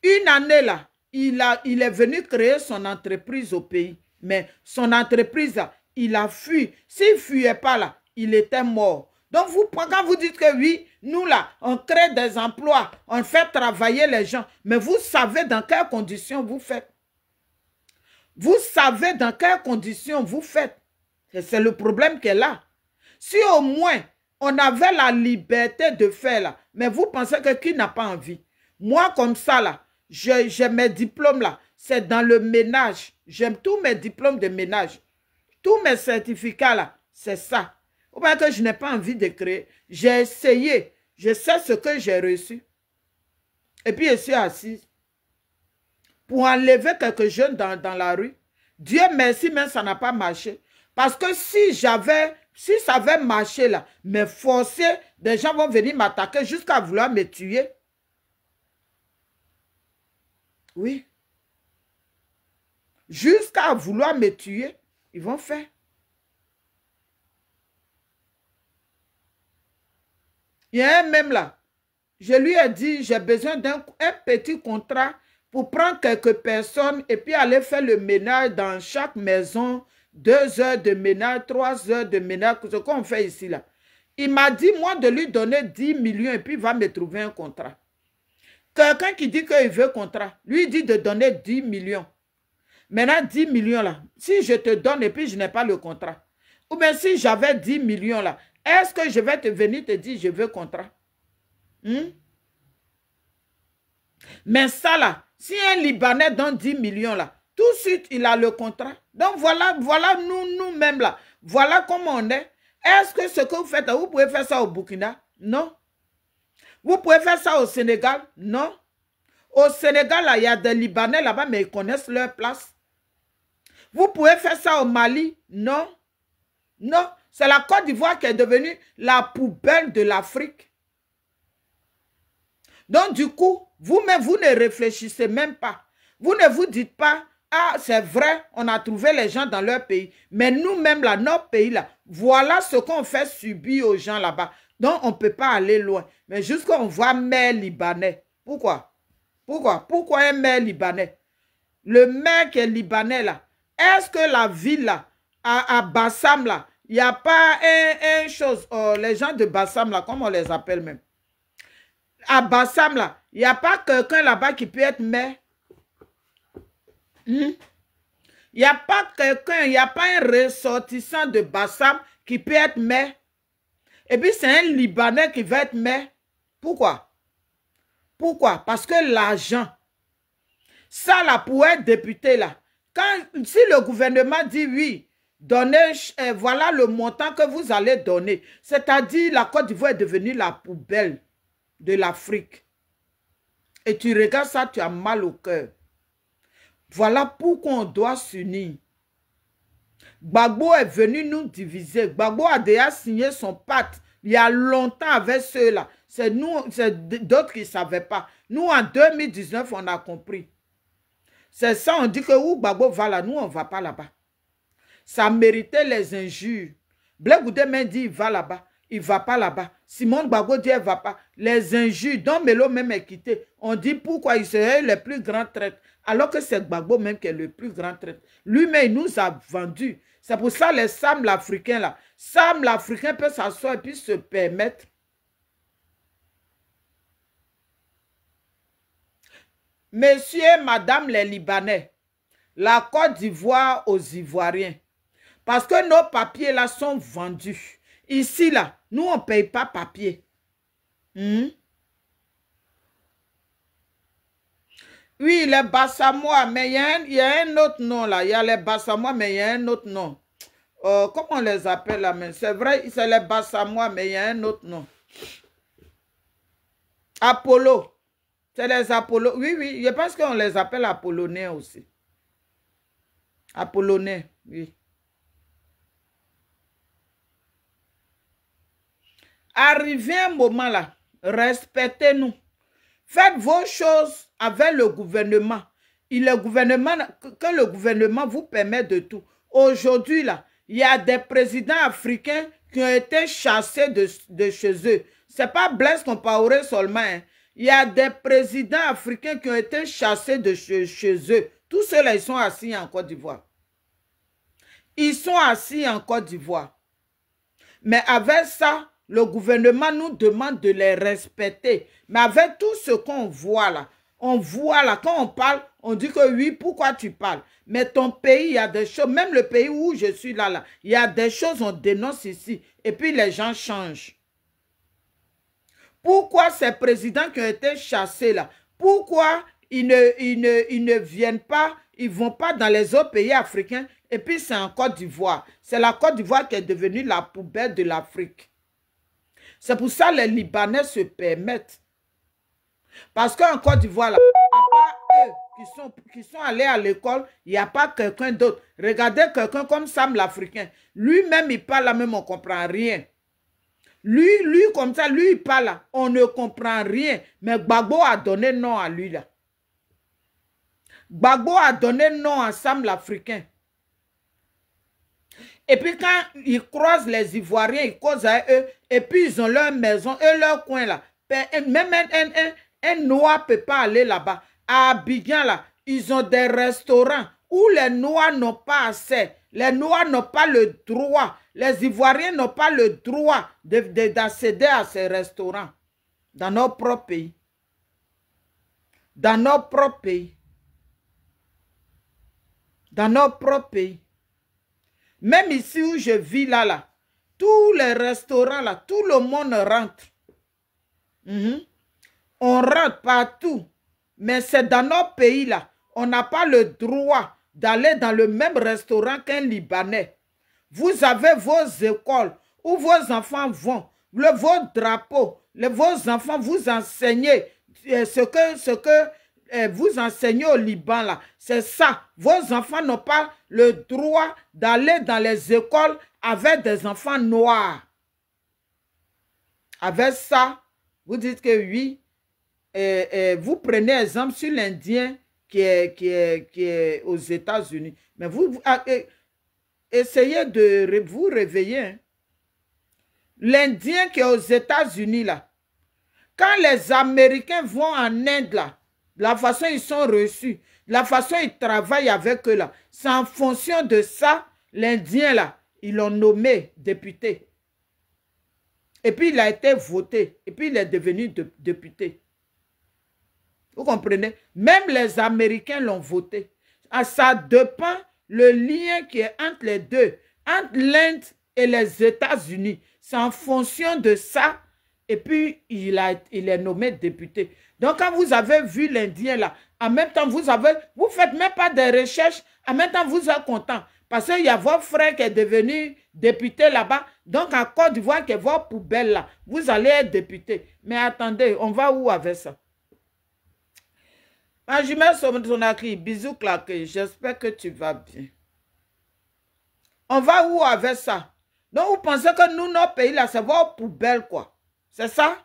Speaker 1: Une année là, il est venu créer son entreprise au pays. Mais son entreprise là, il a fui. S'il ne fuyait pas là, il était mort. Donc quand vous dites que oui, nous là, on crée des emplois, on fait travailler les gens. Mais vous savez dans quelles conditions vous faites. Vous savez dans quelles conditions vous faites. C'est le problème qui est là. Si au moins, on avait la liberté de faire là, mais vous pensez que qui n'a pas envie? Moi, comme ça là, j'ai mes diplômes là, c'est dans le ménage. J'aime tous mes diplômes de ménage. Tous mes certificats là, c'est ça. Ou bien que je n'ai pas envie de créer. J'ai essayé, je sais ce que j'ai reçu. Et puis je suis assise. Pour enlever quelques jeunes dans la rue, Dieu merci, mais ça n'a pas marché. Parce que si ça avait marché là, mais forcé, des gens vont venir m'attaquer jusqu'à vouloir me tuer. Oui. Jusqu'à vouloir me tuer, ils vont faire. Il y a un même là, je lui ai dit, j'ai besoin d'un petit contrat pour prendre quelques personnes et puis aller faire le ménage dans chaque maison. 2 heures de ménage, 3 heures de ménage, ce qu'on fait ici là. Il m'a dit, moi, de lui donner 10 millions et puis il va me trouver un contrat. Quelqu'un qui dit qu'il veut un contrat, lui dit de donner 10 millions. Maintenant, 10 millions là, si je te donne et puis je n'ai pas le contrat, ou bien si j'avais 10 millions là, est-ce que je vais venir te dire je veux contrat? Mais ça là, si un Libanais donne 10 millions là, tout de suite, il a le contrat. Donc, voilà nous-mêmes là. Voilà comment on est. Est-ce que ce que vous faites, vous pouvez faire ça au Burkina? Non. Vous pouvez faire ça au Sénégal? Non. Au Sénégal, là, il y a des Libanais là-bas, mais ils connaissent leur place. Vous pouvez faire ça au Mali? Non. Non. C'est la Côte d'Ivoire qui est devenue la poubelle de l'Afrique. Donc, du coup, vous-même, vous ne réfléchissez même pas. Vous ne vous dites pas, ah, c'est vrai, on a trouvé les gens dans leur pays. Mais nous-mêmes, là, notre pays, là, voilà ce qu'on fait subir aux gens là-bas. Donc, on ne peut pas aller loin. Mais jusqu'on voit maire libanais. Pourquoi? Pourquoi un maire libanais? Le maire qui est libanais, là, est-ce que la ville, là, à Bassam, là, il n'y a pas une chose, les gens de Bassam, là, comment on les appelle même? À Bassam, là, il n'y a pas quelqu'un là-bas qui peut être maire? Il n'y a pas quelqu'un, il n'y a pas un ressortissant de Bassam qui peut être maire? Et puis c'est un Libanais qui va être maire. Pourquoi? Pourquoi? Parce que l'argent, ça là, pour être député là, si le gouvernement dit oui, donnez, voilà le montant que vous allez donner, c'est-à-dire la Côte d'Ivoire est devenue la poubelle de l'Afrique. Et tu regardes ça, tu as mal au cœur. Voilà pourquoi on doit s'unir. Gbagbo est venu nous diviser. Gbagbo a déjà signé son pacte il y a longtemps avec ceux-là. C'est nous, c'est d'autres qui ne savaient pas. Nous, en 2019, on a compris. C'est ça, on dit que où Gbagbo va là, nous, on ne va pas là-bas. Ça méritait les injures. Blaise Goudé dit, il va là-bas. Il ne va pas là-bas. Simone Gbagbo dit, elle ne va pas. Les injures, dont Melo même est quitté. On dit pourquoi il serait le plus grand traître. Alors que c'est Gbagbo même qui est le plus grand traître. Lui-même, il nous a vendus. C'est pour ça les Sam l'Africain là. Sam l'Africain peut s'asseoir et puis se permettre. Messieurs et madame les Libanais, la Côte d'Ivoire aux Ivoiriens. Parce que nos papiers là sont vendus. Ici là, nous on ne paye pas papier. Oui, les Bassamois, mais il y a un autre nom là. Il y a les Bassamois, mais il y a un autre nom. Comment on les appelle là? C'est vrai, c'est les Bassamois, mais il y a un autre nom. Apollo. C'est les Apollo. Oui, oui, je pense qu'on les appelle Apollonais aussi. Apollonais, oui. Arrivé un moment là, respectez-nous. Faites vos choses avec le gouvernement. Que le gouvernement vous permet de tout. Aujourd'hui, là, il y a des présidents africains qui ont été chassés de chez eux. Ce n'est pas Blaise Compaoré seulement. Hein. Il y a des présidents africains qui ont été chassés de chez eux. Tous ceux-là, ils sont assis en Côte d'Ivoire. Ils sont assis en Côte d'Ivoire. Mais avec ça, le gouvernement nous demande de les respecter. Mais avec tout ce qu'on voit là, quand on parle, on dit que oui, pourquoi tu parles? Mais ton pays, il y a des choses, même le pays où je suis là, il y a des choses, on dénonce ici, et puis les gens changent. Pourquoi ces présidents qui ont été chassés là, pourquoi ils ne viennent pas, ils ne vont pas dans les autres pays africains, et puis c'est en Côte d'Ivoire. C'est la Côte d'Ivoire qui est devenue la poubelle de l'Afrique. C'est pour ça que les Libanais se permettent. Parce qu'en Côte d'Ivoire, à part eux qui sont allés à l'école, il n'y a pas quelqu'un d'autre. Regardez quelqu'un comme Sam l'Africain. Lui-même, il parle là, même on ne comprend rien. Lui, comme ça, lui, il parle là, on ne comprend rien. Mais Gbagbo a donné nom à lui là. Gbagbo a donné nom à Sam l'Africain. Et puis quand ils croisent les Ivoiriens, ils causent à eux, et puis ils ont leur maison et leur coin là. Même un noir ne peut pas aller là-bas. À Abidjan là, ils ont des restaurants où les noirs n'ont pas assez. Les noirs n'ont pas le droit. Les Ivoiriens n'ont pas le droit d'accéder à ces restaurants. Dans notre propre pays. Dans notre propre pays. Dans notre propre pays. Même ici où je vis là, tous les restaurants là, tout le monde rentre. On rentre partout. Mais c'est dans notre pays là, on n'a pas le droit d'aller dans le même restaurant qu'un Libanais. Vous avez vos écoles où vos enfants vont, vos drapeaux, vos enfants vous enseignez ce que vous enseignez au Liban, là, c'est ça. Vos enfants n'ont pas le droit d'aller dans les écoles avec des enfants noirs. Avec ça, vous dites que oui, vous prenez exemple sur l'Indien qui est aux États-Unis. Mais vous essayez de vous réveiller. Hein. L'Indien qui est aux États-Unis, là, quand les Américains vont en Inde, là, la façon ils sont reçus, la façon ils travaillent avec eux, là, c'est en fonction de ça, l'Indien, là, ils l'ont nommé député. Et puis, il a été voté. Et puis, il est devenu député. Vous comprenez? Même les Américains l'ont voté. Ça dépend le lien qui est entre les deux, entre l'Inde et les États-Unis. C'est en fonction de ça. Et puis, il est nommé député. Donc, quand vous avez vu l'Indien là, en même temps, vous ne faites même pas de recherches. En même temps, vous êtes content. Parce qu'il y a votre frère qui est devenu député là-bas. Donc, en Côte d'Ivoire, qui est votre poubelle là, vous allez être député. Mais attendez, on va où avec ça? Ma jumelle Sonakri, bisous claqués. J'espère que tu vas bien. On va où avec ça? Donc, vous pensez que nous, notre pays là, c'est votre poubelle quoi? C'est ça?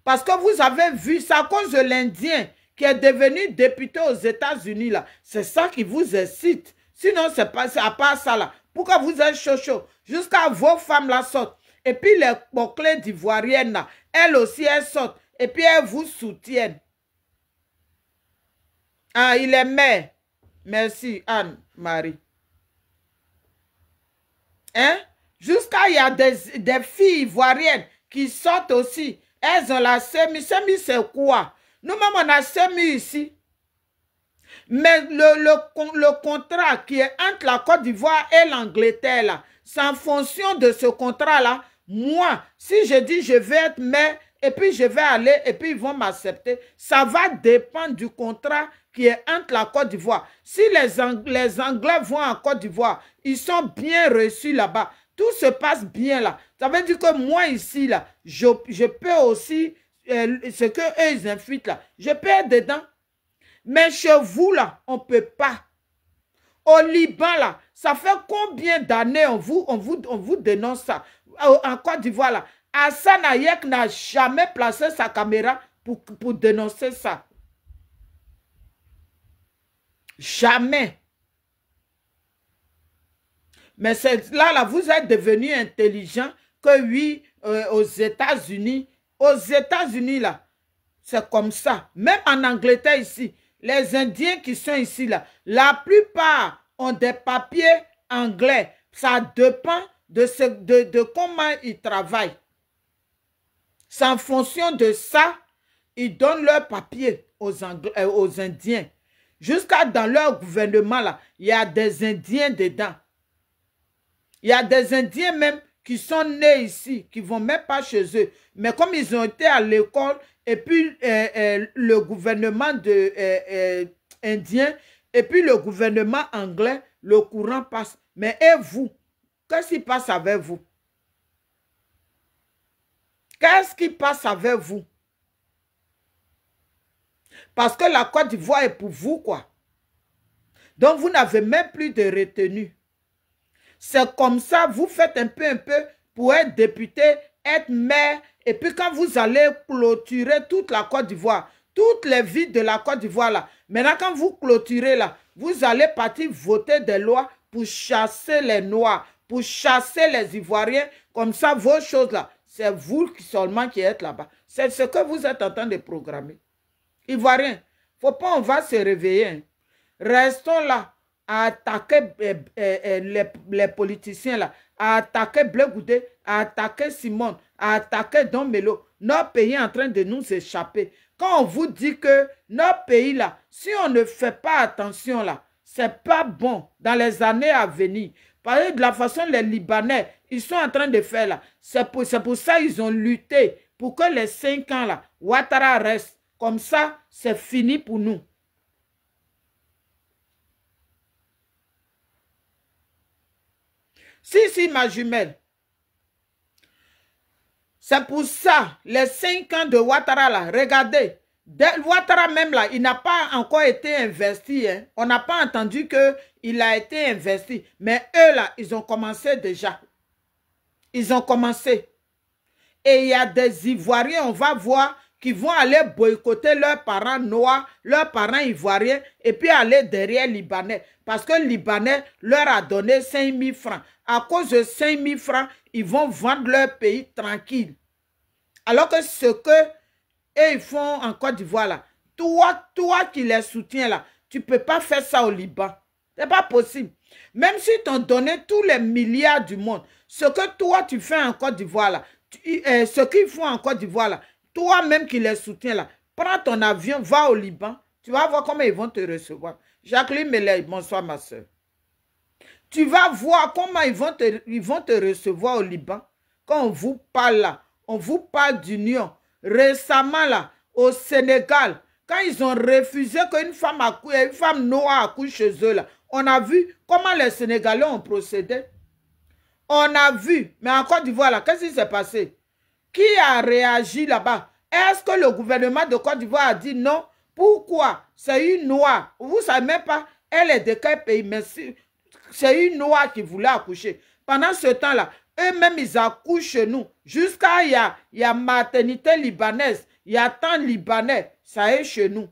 Speaker 1: Parce que vous avez vu, c'est à cause de l'Indien qui est devenu député aux États-Unis là. C'est ça qui vous excite. Sinon, c'est pas à part ça là. Pourquoi vous êtes chaud? Jusqu'à vos femmes là sortent. Et puis les bouclés d'ivoiriennes là, elles aussi elles sortent. Et puis elles vous soutiennent. Ah, il est mère. Merci, Anne-Marie. Hein? Jusqu'à il y a des filles ivoiriennes qui sortent aussi. Elles ont la SEMI. SEMI, c'est quoi? Nous-mêmes, on a SEMI ici. Mais le contrat qui est entre la Côte d'Ivoire et l'Angleterre, c'est en fonction de ce contrat-là. Moi, si je dis je vais être mère, et puis je vais aller, et puis ils vont m'accepter, ça va dépendre du contrat qui est entre la Côte d'Ivoire. Si les Anglais vont en Côte d'Ivoire, ils sont bien reçus là-bas. Tout se passe bien là. Ça veut dire que moi ici, là, je peux aussi, ce qu'eux ils infutent là, je peux être dedans. Mais chez vous, là, on ne peut pas. Au Liban, là, ça fait combien d'années on vous dénonce ça? En Côte d'Ivoire, là, Hassan Hayek n'a jamais placé sa caméra pour dénoncer ça. Jamais. Mais là, vous êtes devenu intelligent que oui, aux États-Unis, là, c'est comme ça. Même en Angleterre ici, les Indiens qui sont ici, là, la plupart ont des papiers anglais. Ça dépend de comment ils travaillent. C'est en fonction de ça, ils donnent leurs papiers aux Indiens. Jusqu'à dans leur gouvernement, là, il y a des Indiens dedans. Il y a des Indiens même qui sont nés ici, qui ne vont même pas chez eux. Mais comme ils ont été à l'école, et puis le gouvernement indien, et puis le gouvernement anglais, le courant passe. Mais et vous, qu'est-ce qui passe avec vous? Qu'est-ce qui passe avec vous? Parce que la Côte d'Ivoire est pour vous, quoi. Donc, vous n'avez même plus de retenue. C'est comme ça, vous faites un peu pour être député, être maire. Et puis, quand vous allez clôturer toute la Côte d'Ivoire, toutes les villes de la Côte d'Ivoire, là, maintenant, quand vous clôturez, là, vous allez partir voter des lois pour chasser les Noirs, pour chasser les Ivoiriens. Comme ça, vos choses, là, c'est vous seulement qui êtes là-bas. C'est ce que vous êtes en train de programmer. Ivoiriens, il ne faut pas, on va se réveiller. Hein. Restons là à attaquer les politiciens, là, à attaquer Blé Goudé, à attaquer Simone, à attaquer Don Melo. Notre pays est en train de nous échapper. Quand on vous dit que notre pays, là, si on ne fait pas attention, là, c'est pas bon dans les années à venir. Parce que de la façon les Libanais, ils sont en train de faire là. C'est pour ça qu'ils ont lutté pour que les 5 ans, là, Ouattara reste. Comme ça, c'est fini pour nous. Si, ma jumelle. C'est pour ça, les 5 ans de Ouattara, là, regardez, Ouattara même là, il n'a pas encore été investi. Hein. On n'a pas entendu qu'il a été investi. Mais eux là, ils ont commencé déjà. Ils ont commencé. Et il y a des Ivoiriens, on va voir, qui vont aller boycotter leurs parents noirs, leurs parents ivoiriens, et puis aller derrière Libanais. Parce que Libanais leur a donné 5 000 francs. À cause de 5 000 francs, ils vont vendre leur pays tranquille. Alors que ce que ils font en Côte d'Ivoire là, toi qui les soutiens là, tu ne peux pas faire ça au Liban. Ce n'est pas possible. Même si t'ont donné tous les milliards du monde, ce que toi tu fais en Côte d'Ivoire là, ce qu'ils font en Côte d'Ivoire là, toi-même qui les soutiens là, prends ton avion, va au Liban, tu vas voir comment ils vont te recevoir. Jacqueline Melay, bonsoir ma soeur. Tu vas voir comment ils vont te recevoir au Liban. Quand on vous parle là, on vous parle d'union. Récemment là, au Sénégal, quand ils ont refusé qu'une femme noire accouche chez eux là, on a vu comment les Sénégalais ont procédé. On a vu, mais en Côte d'Ivoire là, qu'est-ce qui s'est passé? Qui a réagi là-bas? Est-ce que le gouvernement de Côte d'Ivoire a dit non? Pourquoi? C'est une noire. Vous ne savez même pas, elle est de quel pays, mais c'est une noire qui voulait accoucher. Pendant ce temps-là, eux-mêmes, ils accouchent chez nous. Jusqu'à il y a maternité libanaise, il y a tant libanais, ça est chez nous.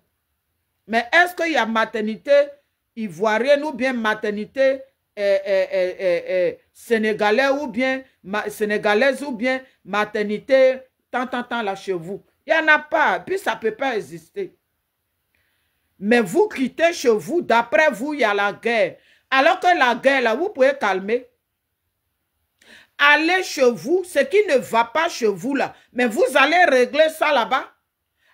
Speaker 1: Mais est-ce qu'il y a maternité ivoirienne ou bien maternité sénégalaise ou bien maternité tant là chez vous? Il n'y en a pas, puis ça ne peut pas exister. Mais vous quittez chez vous, d'après vous, il y a la guerre. Alors que la guerre, là, vous pouvez calmer. Allez chez vous, ce qui ne va pas chez vous, là, mais vous allez régler ça là-bas.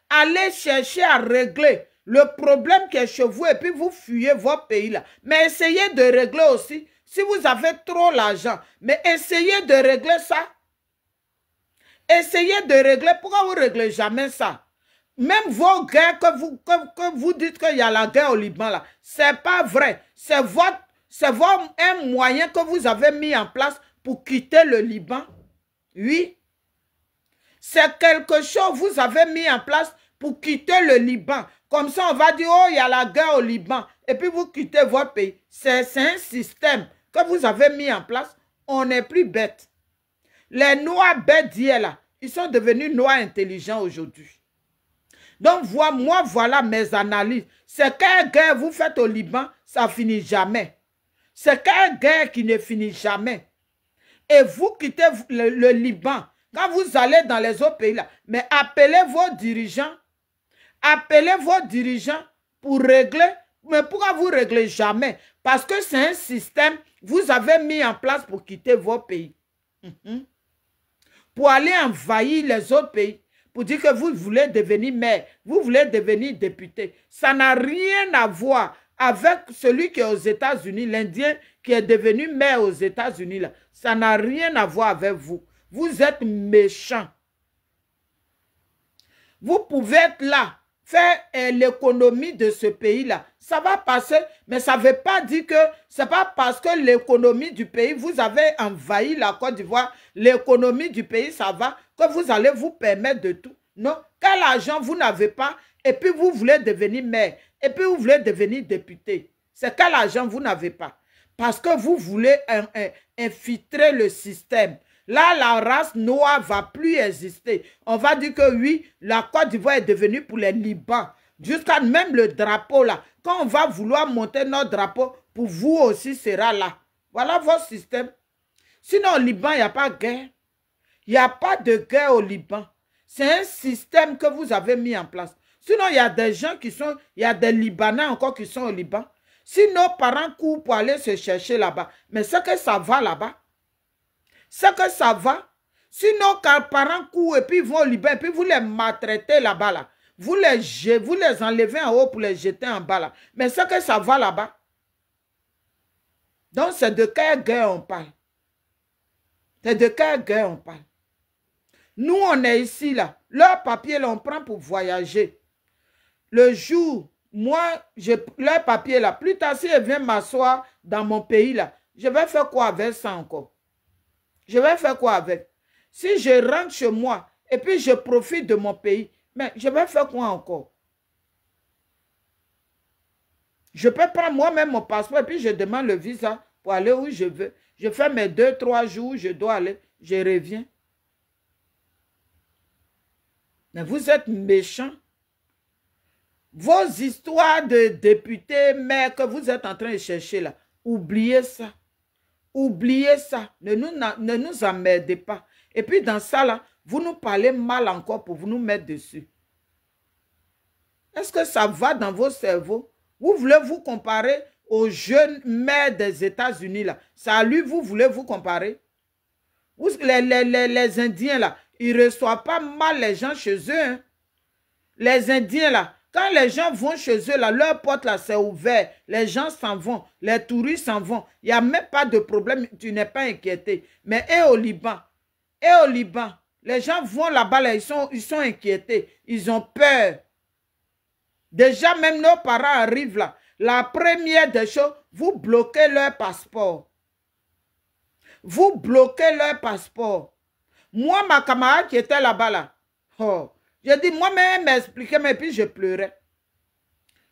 Speaker 1: Allez chercher à régler le problème qui est chez vous et puis vous fuyez votre pays, là. Mais essayez de régler aussi, si vous avez trop l'argent, mais essayez de régler ça. Essayez de régler, pourquoi vous ne réglez jamais ça? Même vos guerres que vous dites qu'il y a la guerre au Liban, là, ce n'est pas vrai. C'est un moyen que vous avez mis en place pour quitter le Liban. Oui. C'est quelque chose que vous avez mis en place pour quitter le Liban. Comme ça, on va dire, oh, il y a la guerre au Liban. Et puis vous quittez votre pays. C'est un système que vous avez mis en place. On n'est plus bêtes. Les noirs bêtes d'hier, là, ils sont devenus noirs intelligents aujourd'hui. Donc, moi, voilà mes analyses. C'est quelle guerre vous faites au Liban, ça finit jamais. C'est quelle guerre qui ne finit jamais. Et vous quittez le Liban, quand vous allez dans les autres pays là, mais appelez vos dirigeants pour régler. Mais pourquoi vous ne réglez jamais? Parce que c'est un système que vous avez mis en place pour quitter vos pays. Pour aller envahir les autres pays. Pour dire que vous voulez devenir maire, vous voulez devenir député. Ça n'a rien à voir avec celui qui est aux États-Unis, l'Indien qui est devenu maire aux États-Unis. Là. Ça n'a rien à voir avec vous. Vous êtes méchants. Vous pouvez être là, faire l'économie de ce pays-là. Ça va passer, mais ça ne veut pas dire que ce n'est pas parce que l'économie du pays, vous avez envahi la Côte d'Ivoire, l'économie du pays, ça va, que vous allez vous permettre de tout. Non, quel argent vous n'avez pas, et puis vous voulez devenir maire, et puis vous voulez devenir député. C'est quel argent vous n'avez pas. Parce que vous voulez infiltrer le système. Là, la race noire ne va plus exister. On va dire que oui, la Côte d'Ivoire est devenue pour les Libans. Jusqu'à même le drapeau là. Quand on va vouloir monter notre drapeau, pour vous aussi sera là. Voilà votre système. Sinon, au Liban, il n'y a pas de guerre. Il n'y a pas de guerre au Liban. C'est un système que vous avez mis en place. Sinon, il y a des gens qui sont, il y a des Libanais encore qui sont au Liban. Si nos parents courent pour aller se chercher là-bas, mais c'est que ça va là-bas. C'est que ça va. Si nos parents courent et puis ils vont au Liban et puis vous les maltraitez là-bas, là, vous les enlevez en haut pour les jeter en bas là. Mais c'est que ça va là-bas. Donc c'est de quelle guerre on parle? C'est de quelle guerre on parle? Nous on est ici là. Leur papier là on prend pour voyager. Le jour, moi, leur papier là, plus tard si je viens m'asseoir dans mon pays là, je vais faire quoi avec ça encore? Je vais faire quoi avec? Si je rentre chez moi et puis je profite de mon pays, mais je vais faire quoi encore? Je peux prendre moi-même mon passeport et puis je demande le visa pour aller où je veux. Je fais mes 2-3 jours, je dois aller, je reviens. Mais vous êtes méchants. Vos histoires de députés, maires que vous êtes en train de chercher là, oubliez ça. Oubliez ça. Ne nous emmerdez pas. Et puis dans ça là, vous nous parlez mal encore pour vous nous mettre dessus. Est-ce que ça va dans vos cerveaux? Vous voulez vous comparer aux jeunes maires des États-Unis là. C'est à lui vous voulez vous comparer? Les Indiens là, ils ne reçoivent pas mal les gens chez eux. Hein. Les Indiens là, quand les gens vont chez eux là, leur porte là c'est ouvert. Les gens s'en vont, les touristes s'en vont. Il n'y a même pas de problème, tu n'es pas inquiété. Mais au Liban, les gens vont là-bas là, ils sont inquiétés. Ils ont peur. Déjà, même nos parents arrivent là. La première des choses, vous bloquez leur passeport. Vous bloquez leur passeport. Moi, ma camarade qui était là-bas, là, oh, j'ai dit, moi-même, m'expliquer, mais puis je pleurais.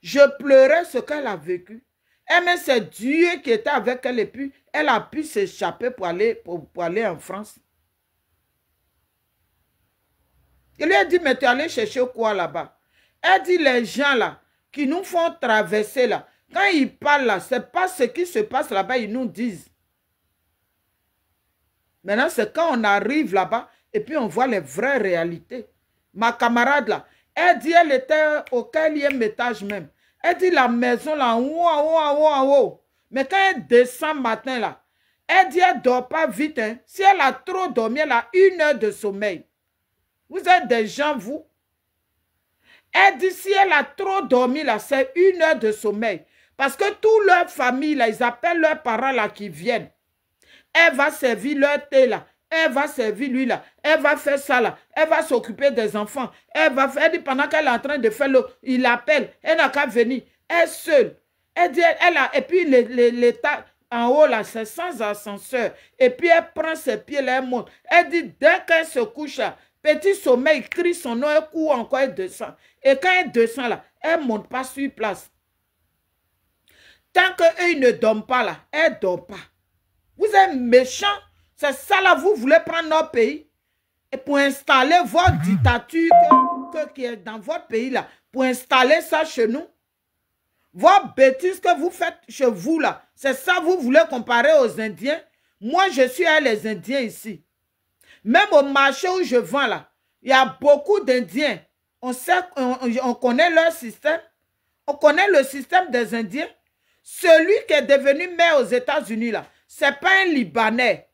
Speaker 1: Je pleurais ce qu'elle a vécu. Mais c'est Dieu qui était avec elle et puis elle a pu s'échapper pour aller en France. Il lui a dit, mais tu es allé chercher quoi là-bas? Elle dit, les gens là, qui nous font traverser là, quand ils parlent là, ce n'est pas ce qui se passe là-bas, ils nous disent. Maintenant, c'est quand on arrive là-bas et puis on voit les vraies réalités. Ma camarade là, elle dit, elle était au 4e étage même. Elle dit, la maison là, en haut. Mais quand elle descend matin là, elle dit, elle ne dort pas vite. Hein. Si elle a trop dormi, elle a 1 heure de sommeil. Vous êtes des gens, vous. Elle dit, si elle a trop dormi, là, c'est 1 heure de sommeil. Parce que toute leur famille, là, ils appellent leurs parents, là, qui viennent. Elle va servir leur thé, là. Elle va servir lui, là. Elle va faire ça, là. Elle va s'occuper des enfants. Elle dit, pendant qu'elle est en train de faire il l'appelle. Elle n'a qu'à venir. Elle seule. Elle dit, et puis l'état en haut, là, c'est sans ascenseur. Et puis, elle prend ses pieds, là, elle monte. Elle dit, dès qu'elle se couche, là, petit sommeil, il crie son nom, elle court encore, elle descend. Et quand elle descend là, elle ne monte pas sur place. Tant qu'eux ne dorment pas là, elle ne dort pas. Vous êtes méchants. C'est ça là, vous voulez prendre notre pays. Et pour installer votre dictature qui est dans votre pays là, pour installer ça chez nous. Vos bêtises que vous faites chez vous là, c'est ça vous voulez comparer aux Indiens. Moi, je suis à les Indiens ici. Même au marché où je vends là, il y a beaucoup d'Indiens. On connaît leur système. On connaît le système des Indiens. Celui qui est devenu maire aux États-Unis là, ce n'est pas un Libanais.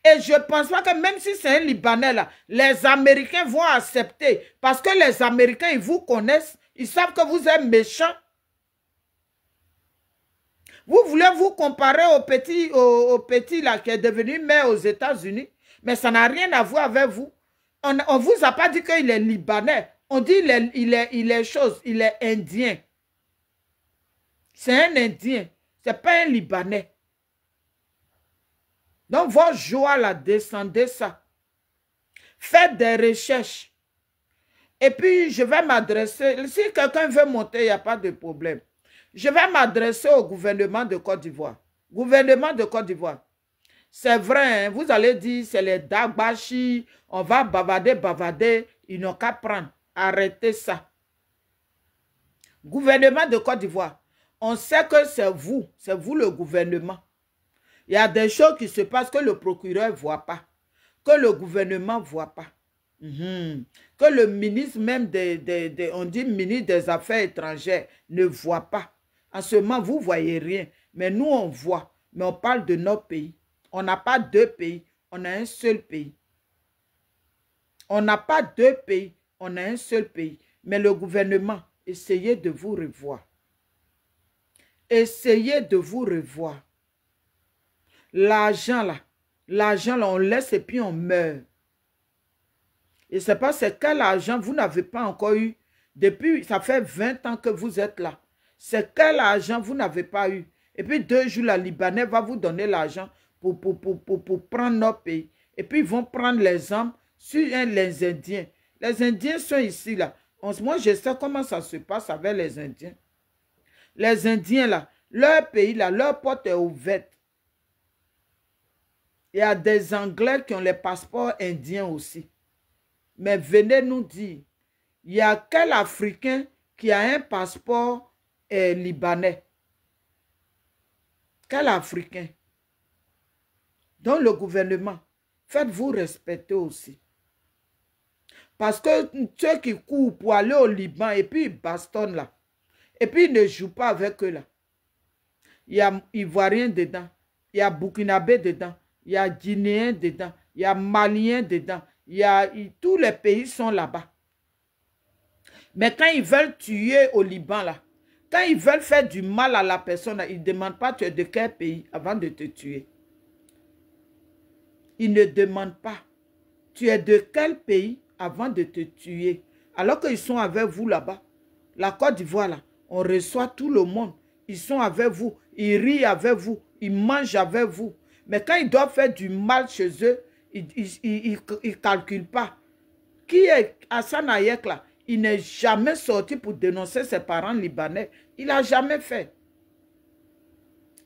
Speaker 1: Et je ne pense pas que même si c'est un Libanais là, les Américains vont accepter. Parce que les Américains, ils vous connaissent. Ils savent que vous êtes méchants. Vous voulez vous comparer au petit là qui est devenu maire aux États-Unis. Mais ça n'a rien à voir avec vous. On ne vous a pas dit qu'il est Libanais. On dit il est Indien. C'est un Indien. Ce n'est pas un Libanais. Donc, vos joies là, descendez ça. Faites des recherches. Et puis, je vais m'adresser. Si quelqu'un veut monter, il n'y a pas de problème. Je vais m'adresser au gouvernement de Côte d'Ivoire. Gouvernement de Côte d'Ivoire. C'est vrai, hein, vous allez dire, c'est les Dagbashi, on va bavader. Ils n'ont qu'à prendre. Arrêtez ça. Gouvernement de Côte d'Ivoire. On sait que c'est vous le gouvernement. Il y a des choses qui se passent que le procureur ne voit pas, que le gouvernement ne voit pas, que le ministre même on dit ministre des Affaires étrangères ne voit pas. En ce moment, vous ne voyez rien, mais nous on voit, mais on parle de notre pays. On n'a pas 2 pays, on a un seul pays. On n'a pas 2 pays, on a un seul pays. Mais le gouvernement, essayez de vous revoir. Essayez de vous revoir. L'argent là, on laisse et puis on meurt. Et c'est pas c'est quel argent vous n'avez pas encore eu. Depuis, ça fait 20 ans que vous êtes là. C'est quel argent vous n'avez pas eu. Et puis 2 jours, la Libanais va vous donner l'argent pour prendre notre pays. Et puis ils vont prendre les armes sur les Indiens. Les Indiens sont ici là. Moi, je sais comment ça se passe avec les Indiens. Les Indiens, là, leur pays, là, leur porte est ouverte. Il y a des Anglais qui ont les passeports indiens aussi. Mais venez nous dire, il y a quel Africain qui a un passeport libanais? Quel Africain? Donc le gouvernement, faites-vous respecter aussi. Parce que ceux qui courent pour aller au Liban et puis ils bastonnent là, et puis ils ne jouent pas avec eux là. Il y a Ivoiriens dedans, il y a Burkinabé dedans, il y a Guinéens dedans, il y a Maliens dedans, tous les pays sont là-bas. Mais quand ils veulent tuer au Liban là, quand ils veulent faire du mal à la personne, là, ils ne demandent pas tu es de quel pays avant de te tuer. Ils ne demandent pas tu es de quel pays avant de te tuer. Alors qu'ils sont avec vous là-bas. La Côte d'Ivoire, là, on reçoit tout le monde. Ils sont avec vous, ils rient avec vous, ils mangent avec vous. Mais quand ils doivent faire du mal chez eux, ils ne calculent pas. Qui est Hassan Hayek là? Il n'est jamais sorti pour dénoncer ses parents libanais. Il n'a jamais fait.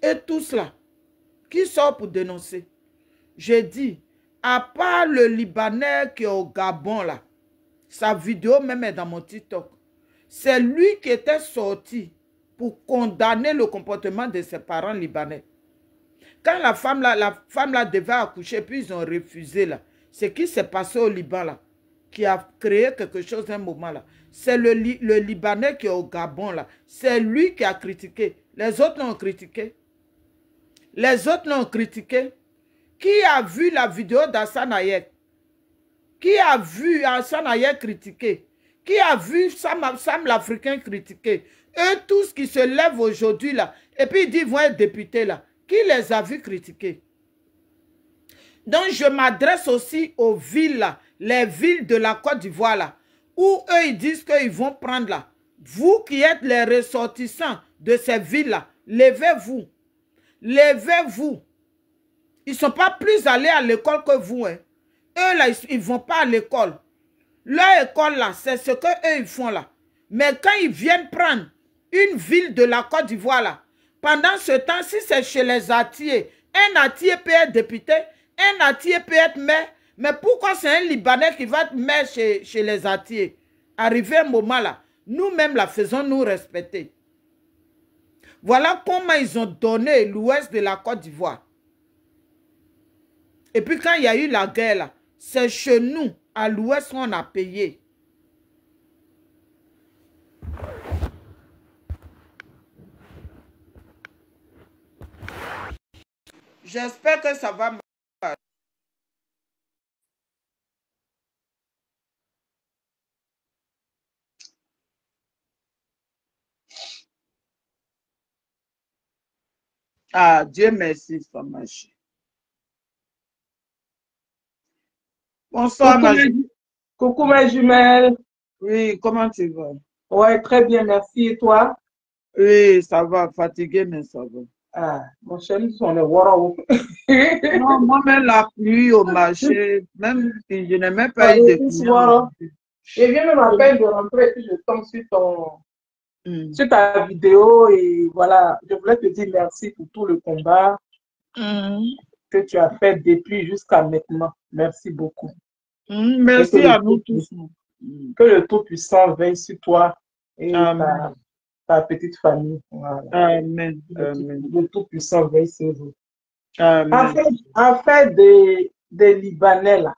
Speaker 1: Et tout cela, qui sort pour dénoncer? Je dis, à part le Libanais qui est au Gabon là, sa vidéo même est dans mon TikTok. C'est lui qui était sorti pour condamner le comportement de ses parents libanais. Quand la femme là devait accoucher, puis ils ont refusé là. Ce qui s'est passé au Liban là, qui a créé quelque chose à un moment là. C'est le Libanais qui est au Gabon là. C'est lui qui a critiqué. Les autres l'ont critiqué. Les autres l'ont critiqué. Qui a vu la vidéo d'Hassan Hayek? Qui a vu Hassan Hayek critiquer? Qui a vu Sam l'Africain critiquer? Eux tous qui se lèvent aujourd'hui là, et puis ils disent vont être députés là. Qui les a vus critiquer? Donc je m'adresse aussi aux villes là, les villes de la Côte d'Ivoire là, où eux ils disent qu'ils vont prendre là. Vous qui êtes les ressortissants de ces villes là, levez-vous. Levez-vous. Ils ne sont pas plus allés à l'école que vous. Hein. Eux, là, ils ne vont pas à l'école. Leur école, là, c'est ce qu'eux, ils font, là. Mais quand ils viennent prendre une ville de la Côte d'Ivoire, là, pendant ce temps, si c'est chez les Atiers, un Atier peut être député, un Atier peut être maire. Mais pourquoi c'est un Libanais qui va être maire chez les Atiers? Arrivé un moment, là, nous-mêmes, là, faisons-nous respecter. Voilà comment ils ont donné l'ouest de la Côte d'Ivoire. Et puis quand il y a eu la guerre, là, c'est chez nous, à l'ouest, qu'on a payé. J'espère que ça va marcher. Ah, Dieu merci, ça marche. Bonsoir, ma jumelle.
Speaker 2: Coucou ma jumelle.
Speaker 1: Oui, comment tu vas?
Speaker 2: Ouais, très bien, merci. Et toi?
Speaker 1: Oui, ça va, fatigué, mais ça va.
Speaker 2: Ah, mon chéri, on est warao.
Speaker 1: Non, moi-même, la pluie au marché, même si je n'ai même pas eu de clients.
Speaker 2: Je viens même à peine de rentrer, puis je tombe sur ta vidéo et voilà, je voulais te dire merci pour tout le combat que tu as fait depuis jusqu'à maintenant. Merci beaucoup.
Speaker 1: Merci à nous tous.
Speaker 2: Que le Tout-Puissant veille sur toi et ta petite famille. Voilà.
Speaker 1: Amen.
Speaker 2: Le Tout-Puissant veille sur vous.
Speaker 1: Amen.
Speaker 2: En fait des Libanais là,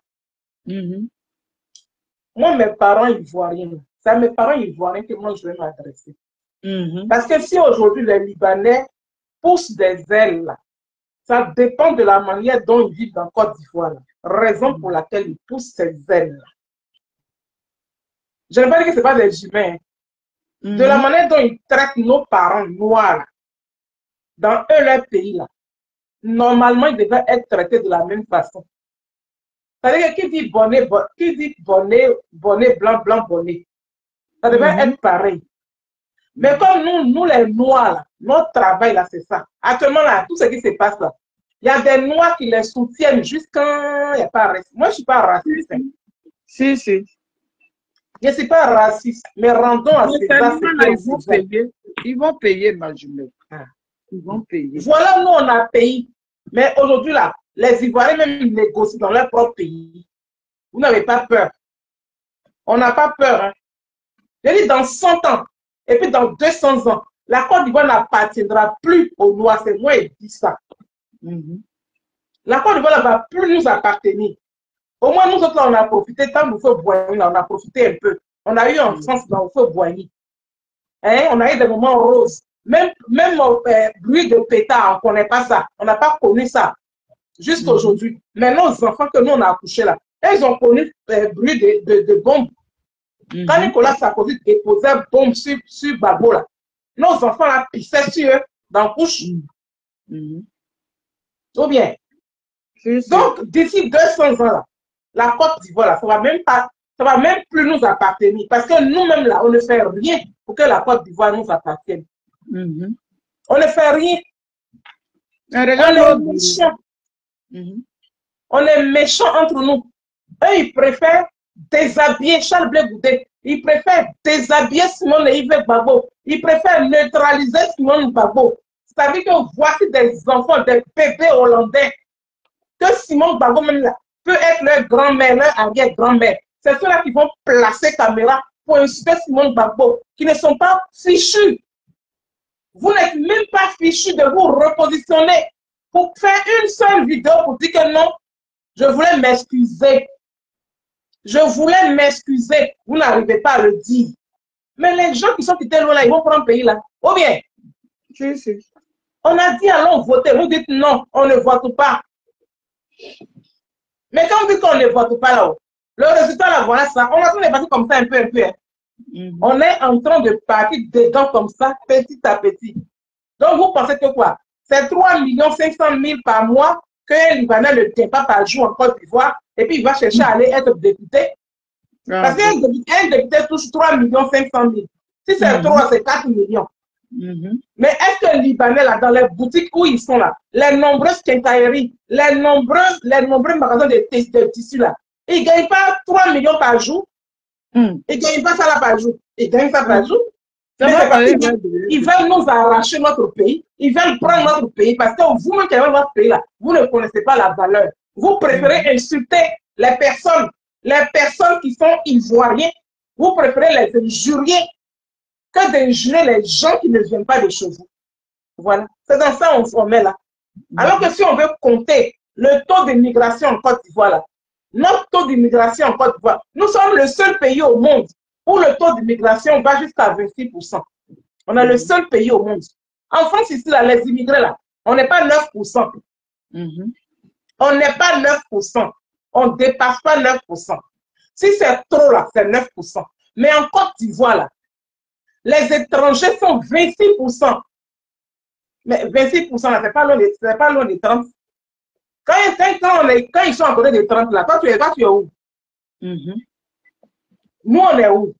Speaker 2: moi, mes parents ivoiriens, c'est à mes parents ivoiriens que moi je vais m'adresser. Parce que si aujourd'hui les Libanais poussent des ailes là, ça dépend de la manière dont ils vivent dans Côte d'Ivoire. Raison pour laquelle ils poussent ces ailes là. Je ne veux pas dire que ce n'est pas des humains. De la manière dont ils traitent nos parents noirs dans leur pays là, normalement ils devraient être traités de la même façon. C'est-à-dire que qui dit bonnet, blanc, blanc, bonnet, ça devrait être pareil. Mais comme nous les noirs, là, notre travail là, c'est ça. Actuellement là, tout ce qui se passe là, il y a des noirs qui les soutiennent jusqu'à il n'y a pas raciste. Moi, je ne suis pas raciste.
Speaker 1: Si.
Speaker 2: Je ne suis pas raciste, mais rendons à César ce
Speaker 1: là,
Speaker 2: qu'ils vont payer.
Speaker 1: Ils vont payer, ma jumelle. Ils vont payer.
Speaker 2: Voilà, nous, on a payé. Mais aujourd'hui, là, les Ivoiriens, même, ils négocient dans leur propre pays. Vous n'avez pas peur. On n'a pas peur. Hein. Je dis dans 100 ans, et puis dans 200 ans, la Côte d'Ivoire n'appartiendra plus aux Noirs. C'est moi qui dis ça. La Côte d'Ivoire ne va plus nous appartenir. Au moins, nous autres, là, on a profité. Tant que vous faites Boigny, là, on a profité un peu. On a eu en France, dans le feu Boigny. Hein? On a eu des moments roses. Même bruit de pétard, on ne connaît pas ça. On n'a pas connu ça. Jusqu'à aujourd'hui. Mais nos enfants que nous, on a accouchés là, ils ont connu bruit de bombes. Quand Nicolas Sarkozy déposait bombe sur Gbagbo, là, nos enfants là pissaient sur eux dans la couche. Ou bien. Donc, d'ici 200 ans, là, la Côte d'Ivoire, là, ça va même plus nous appartenir. Parce que nous-mêmes, là, on ne fait rien pour que la Côte d'Ivoire nous appartienne. On ne fait rien. On est méchants. On est méchants entre nous. Eux, ils préfèrent déshabiller Charles Blé Goudé. Ils préfèrent déshabiller Simone et Yves Gbagbo. Ils préfèrent neutraliser Simone Gbagbo. C'est-à-dire que voici des enfants, des bébés hollandais, que Simone Gbagbo même là, peut être leur grand-mère, leur arrière-grand-mère. C'est ceux-là qui vont placer caméra pour insulter Simone Gbagbo, qui ne sont pas fichus. Vous n'êtes même pas fichus de vous repositionner pour faire une seule vidéo pour dire que non, je voulais m'excuser. Je voulais m'excuser. Vous n'arrivez pas à le dire. Mais les gens qui sont quittés loin là, ils vont prendre le pays là. Ou bien, on a dit allons voter. Vous dites non, on ne vote pas. Mais quand vous dites qu'on ne vote pas là-haut, le résultat là, voilà ça. On est en train de partir comme ça un peu. Hein. On est en train de partir dedans comme ça, petit à petit. Donc vous pensez que quoi? C'est 3 500 000 par mois qu'un Libanais ne tient pas par jour en Côte d'Ivoire et puis il va chercher à aller être député. Parce qu'un député touche 3 500 000. Si c'est 3, c'est 4 millions. Mais est-ce que les Libanais, là, dans les boutiques où ils sont là, les nombreuses quincailleries, les nombreux magasins de tissus là, ils ne gagnent pas 3 millions par jour? Ils ne gagnent pas ça là par jour. Ils gagnent ça par jour. Ils veulent nous arracher notre pays. Ils veulent prendre notre pays parce que vous-même qui avez votre pays là, vous ne connaissez pas la valeur. Vous préférez insulter les personnes qui sont ivoiriens. Vous préférez les injurier que d'injurer les gens qui ne viennent pas de chez vous. Voilà. C'est dans ça qu'on est là. Alors que si on veut compter le taux d'immigration en Côte d'Ivoire là, notre taux d'immigration en Côte d'Ivoire, nous sommes le seul pays au monde où le taux d'immigration va jusqu'à 26%. On est le seul pays au monde. En France, ici, là, les immigrés, là, on n'est pas 9%. On n'est pas 9%. On ne dépasse pas 9%. Si c'est trop, là, c'est 9%. Mais en Côte d'Ivoire, là, les étrangers sont 26%. Mais 26%, là, c'est pas loin des 30. Quand ils sont à côté des 30, là, toi, tu es où? Nous, on est où?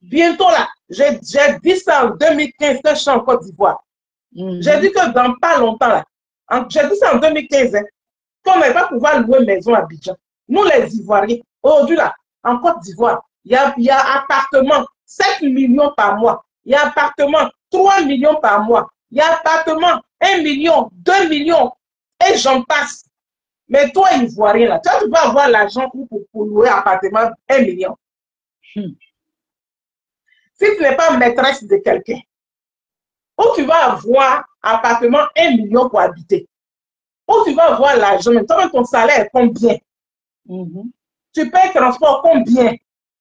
Speaker 2: Bientôt, là, j'ai dit ça en 2015 quand je suis en Côte d'Ivoire. J'ai dit que dans pas longtemps, là, j'ai dit ça en 2015, hein, qu'on ne va pas pouvoir louer maison à Abidjan. Nous, les Ivoiriens, aujourd'hui, là, en Côte d'Ivoire, il y a appartement 7 millions par mois. Il y a appartement 3 millions par mois. Il y a appartement 1 million, 2 millions. Et j'en passe. Mais toi, Ivoirien, là, tu vas avoir l'argent pour louer un appartement 1 million. Si tu n'es pas maîtresse de quelqu'un, où tu vas avoir un appartement 1 million pour habiter, où tu vas avoir l'argent, mais toi, ton salaire est combien? Tu payes transport combien?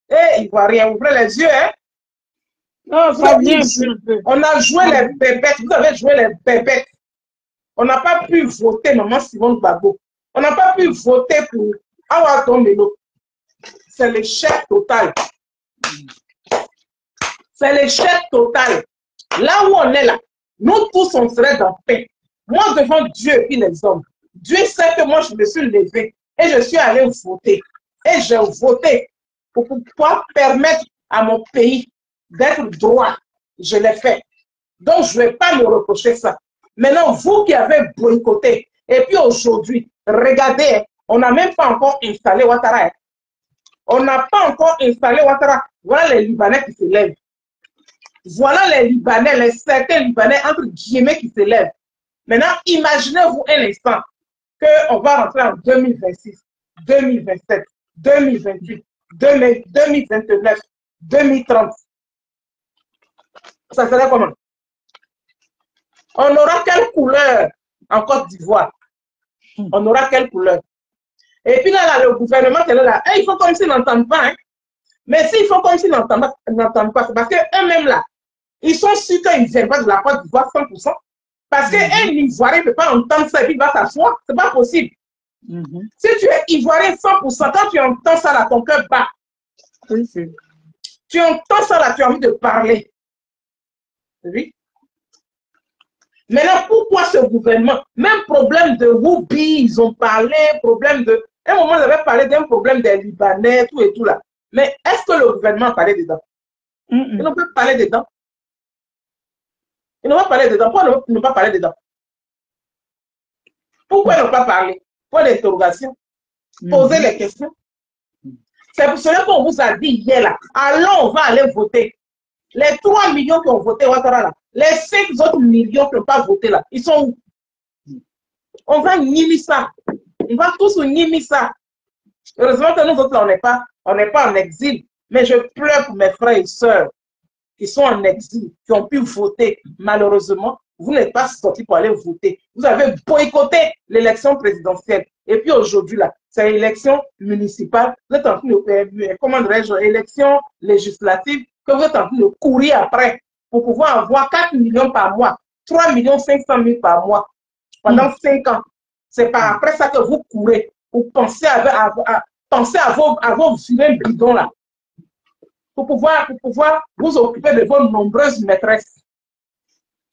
Speaker 2: Eh, Ivoirien, ouvrez les yeux, hein?
Speaker 1: Non, ça vient.
Speaker 2: On a joué les bébêtes, vous avez joué les bébêtes. On n'a pas pu voter, maman Simone Gbagbo. On n'a pas pu voter pour Awa Tombelo. C'est l'échec total. C'est l'échec total. Là où on est là, nous tous, on serait dans paix. Moi, devant Dieu et les hommes, Dieu sait que moi, je me suis levé et je suis allé voter. Et j'ai voté pour pouvoir permettre à mon pays d'être droit. Je l'ai fait. Donc, je ne vais pas me reprocher ça. Maintenant, vous qui avez boycotté, et puis aujourd'hui, regardez, on n'a même pas encore installé Ouattara. On n'a pas encore installé Ouattara. Voilà les Libanais qui se lèvent. Voilà les Libanais, certains Libanais, entre guillemets, qui se lèvent. Maintenant, imaginez-vous un instant qu'on va rentrer en 2026, 2027, 2028, 2029, 2030. Ça serait comment? On aura quelle couleur en Côte d'Ivoire? On aura quelle couleur? Et puis là, le gouvernement qui est là, ils font comme s'ils n'entendent pas. Hein? Mais s'ils font comme s'ils n'entendent pas, c'est parce qu'eux-mêmes là, ils sont sûrs qu'ils ne viennent pas de la Côte d'Ivoire 100%. Parce qu'un Ivoirien ne peut pas entendre ça et puis il va s'asseoir. Ce n'est pas possible. Si tu es Ivoirien 100%, quand tu entends ça là, ton cœur bat. Tu entends ça là, tu as envie de parler. Oui. Maintenant, pourquoi ce gouvernement? Même problème de Woubi, ils ont parlé, problème de... À un moment, ils avaient parlé d'un problème des Libanais, tout et tout là. Mais est-ce que le gouvernement a parlé dedans? Ils n'ont pas parlé dedans. Ils n'ont pas parlé dedans. Pourquoi ils n'ont pas parlé dedans? Pourquoi ils n'ont pas parlé? Point d'interrogation. Poser les questions. C'est pour cela qu'on vous a dit hier là, allons, on va aller voter. Les 3 millions qui ont voté Ouattara là, les 5 autres millions qui n'ont pas voté là, ils sont où? On va nier ça. On va tous nier ça. Heureusement que nous autres, on n'est pas en exil. Mais je pleure pour mes frères et sœurs qui sont en exil, qui ont pu voter. Malheureusement, vous n'êtes pas sortis pour aller voter. Vous avez boycotté l'élection présidentielle. Et puis aujourd'hui, là, c'est l'élection municipale. Vous êtes en train de, comment dirais-je, élection législative que vous êtes en train de courir après pour pouvoir avoir 4 millions par mois, 3 500 000 par mois pendant 5 ans. C'est par après ça que vous courez. Vous pensez à vos vilains bidons là. Pour pouvoir vous occuper de vos nombreuses maîtresses.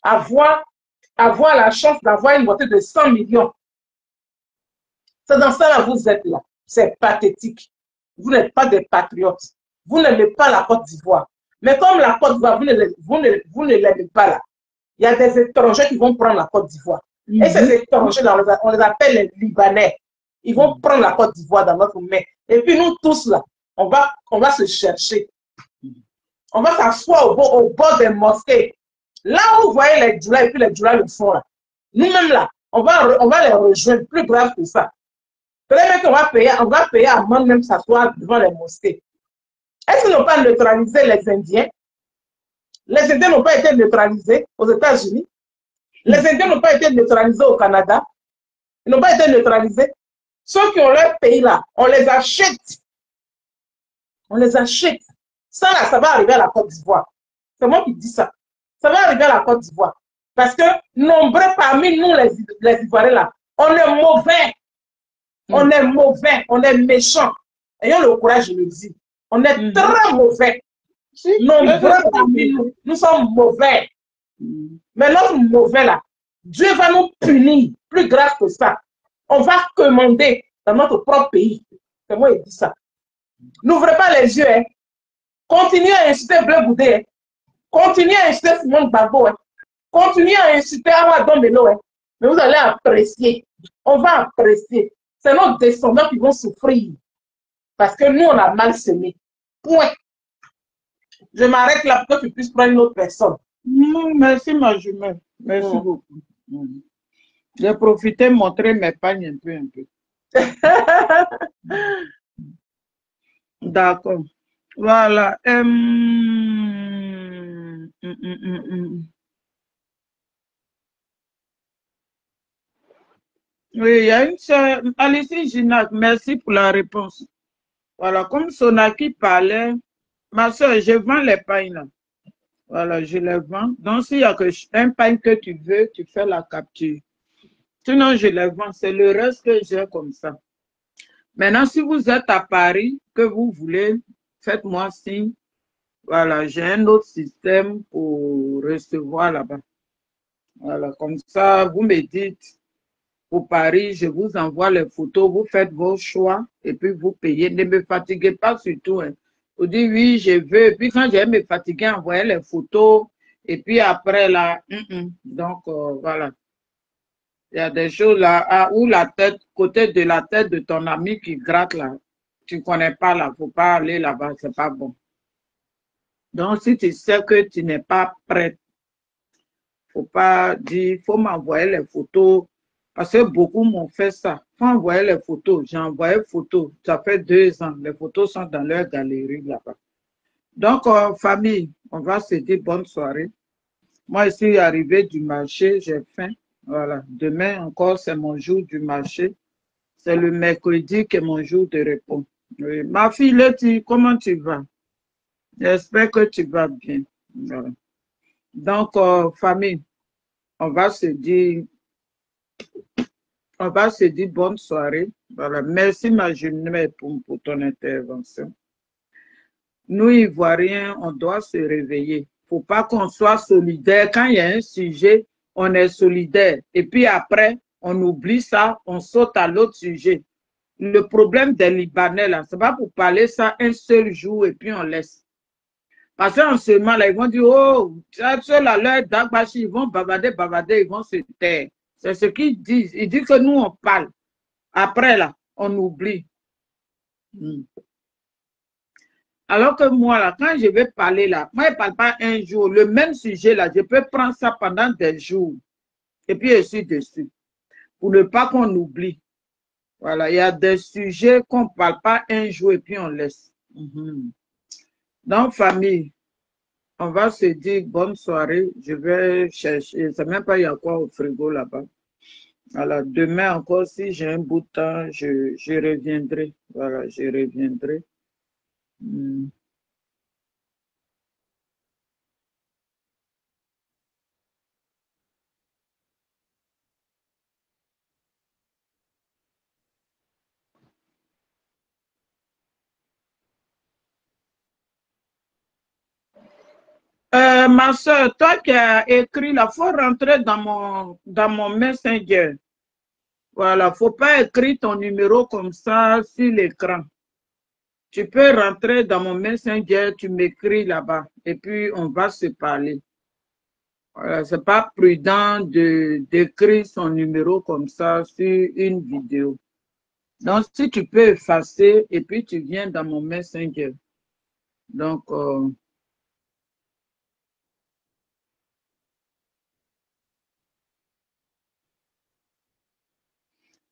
Speaker 2: Avoir la chance d'avoir une voiture de 100 millions. C'est dans ça là vous êtes là. C'est pathétique. Vous n'êtes pas des patriotes. Vous n'aimez pas la Côte d'Ivoire. Mais comme la Côte d'Ivoire, vous ne l'aimez pas là. Il y a des étrangers qui vont prendre la Côte d'Ivoire. Et ces étrangers là, on les appelle les Libanais. Ils vont prendre la Côte d'Ivoire dans notre main. Et puis nous tous là, on va se chercher. On va s'asseoir au bord des mosquées. Là où vous voyez les djoulas et puis les djoulas le font là. Nous-mêmes là, on va les rejoindre. Plus grave que ça. Peut-être qu'on va payer amende même s'asseoir devant les mosquées. Est-ce qu'ils n'ont pas neutralisé les Indiens? Les Indiens n'ont pas été neutralisés aux États-Unis. Les Indiens n'ont pas été neutralisés au Canada. Ils n'ont pas été neutralisés. Ceux qui ont leur pays là, on les achète. On les achète. Ça là, ça va arriver à la Côte d'Ivoire. C'est moi qui dis ça. Ça va arriver à la Côte d'Ivoire. Parce que nombreux parmi nous, les Ivoiriens là, on est mauvais. On est mauvais. On est méchants. Ayons le courage de le dire. On est très mauvais. Nombreux parmi nous, nous sommes mauvais. Mais notre mauvais là, Dieu va nous punir. Plus grave que ça. On va commander dans notre propre pays. C'est moi qui dis ça. N'ouvrez pas les yeux. Hein. Continuez à insulter Bleu Boudé. Hein. Continuez à insulter Simone Gbagbo. Hein. Continuez à insulter Awa Melo. Hein. Mais vous allez apprécier. On va apprécier. C'est nos descendants qui vont souffrir. Parce que nous, on a mal semé. Point. Je m'arrête là pour que tu puisses prendre une autre personne.
Speaker 1: Merci, ma jumelle. Merci beaucoup. J'ai profité de montrer mes pagnes un peu. D'accord. Voilà. Oui, il y a une sœur, Alice Ginac, merci pour la réponse. Voilà, comme Sonaki parlait, ma soeur, je vends les pagnes là. Voilà, je les vends. Donc, s'il y a un pain que tu veux, tu fais la capture. Sinon, je les vends. C'est le reste que j'ai comme ça. Maintenant, si vous êtes à Paris, que vous voulez, faites-moi signe. Voilà, j'ai un autre système pour recevoir là-bas. Voilà, comme ça, vous me dites, pour Paris, je vous envoie les photos, vous faites vos choix et puis vous payez. Ne me fatiguez pas surtout. Hein. Vous dites oui, je veux. Et puis quand je vais me fatiguer, envoyer les photos. Et puis après là, donc voilà. Il y a des choses là où la tête, côté de la tête de ton ami qui gratte là. tu ne connais pas là, il ne faut pas aller là-bas, ce n'est pas bon. Donc, si tu sais que tu n'es pas prête, il ne faut pas dire, il faut m'envoyer les photos. Parce que beaucoup m'ont fait ça. Il faut envoyer les photos. J'ai envoyé les photos. Ça fait 2 ans. Les photos sont dans leur galerie là-bas. Donc, famille, on va se dire bonne soirée. Moi, ici, arrivé du marché, j'ai faim. Voilà. Demain encore, c'est mon jour du marché. C'est le mercredi qui est mon jour de repos. Oui. Ma fille, Letty, comment tu vas? J'espère que tu vas bien. Voilà. Donc, famille, on va se dire bonne soirée. Voilà. Merci, ma jeune pour ton intervention. Nous, Ivoiriens, on doit se réveiller. Il ne faut pas qu'on soit solidaire. Quand il y a un sujet, on est solidaire. Et puis après, on oublie ça, on saute à l'autre sujet. Le problème des Libanais, là, ce n'est pas pour parler ça un seul jour et puis on laisse. Parce qu'en ce moment, là, ils vont dire, oh, ceux-là, leur Dagbashi, ils vont bavarder, ils vont se taire. C'est ce qu'ils disent. Ils disent que nous, on parle. Après, là, on oublie. Alors que moi, là, quand je vais parler, là, moi, je ne parle pas un jour. Le même sujet, là, je peux prendre ça pendant des jours. Et puis, je suis dessus. Pour ne pas qu'on oublie. Voilà, il y a des sujets qu'on ne parle pas un jour et puis on laisse. Donc, famille, on va se dire bonne soirée. Je vais chercher. Je ne sais même pas il y a quoi au frigo là-bas. Voilà, demain encore, si j'ai un bout de temps, je reviendrai. Voilà, je reviendrai. Ma soeur, toi qui as écrit là, il faut rentrer dans mon Messenger. Voilà, il ne faut pas écrire ton numéro comme ça sur l'écran. Tu peux rentrer dans mon Messenger, tu m'écris là-bas et puis on va se parler. Voilà, ce n'est pas prudent d'écrire son numéro comme ça sur une vidéo. Donc, si tu peux effacer et puis tu viens dans mon Messenger. Donc,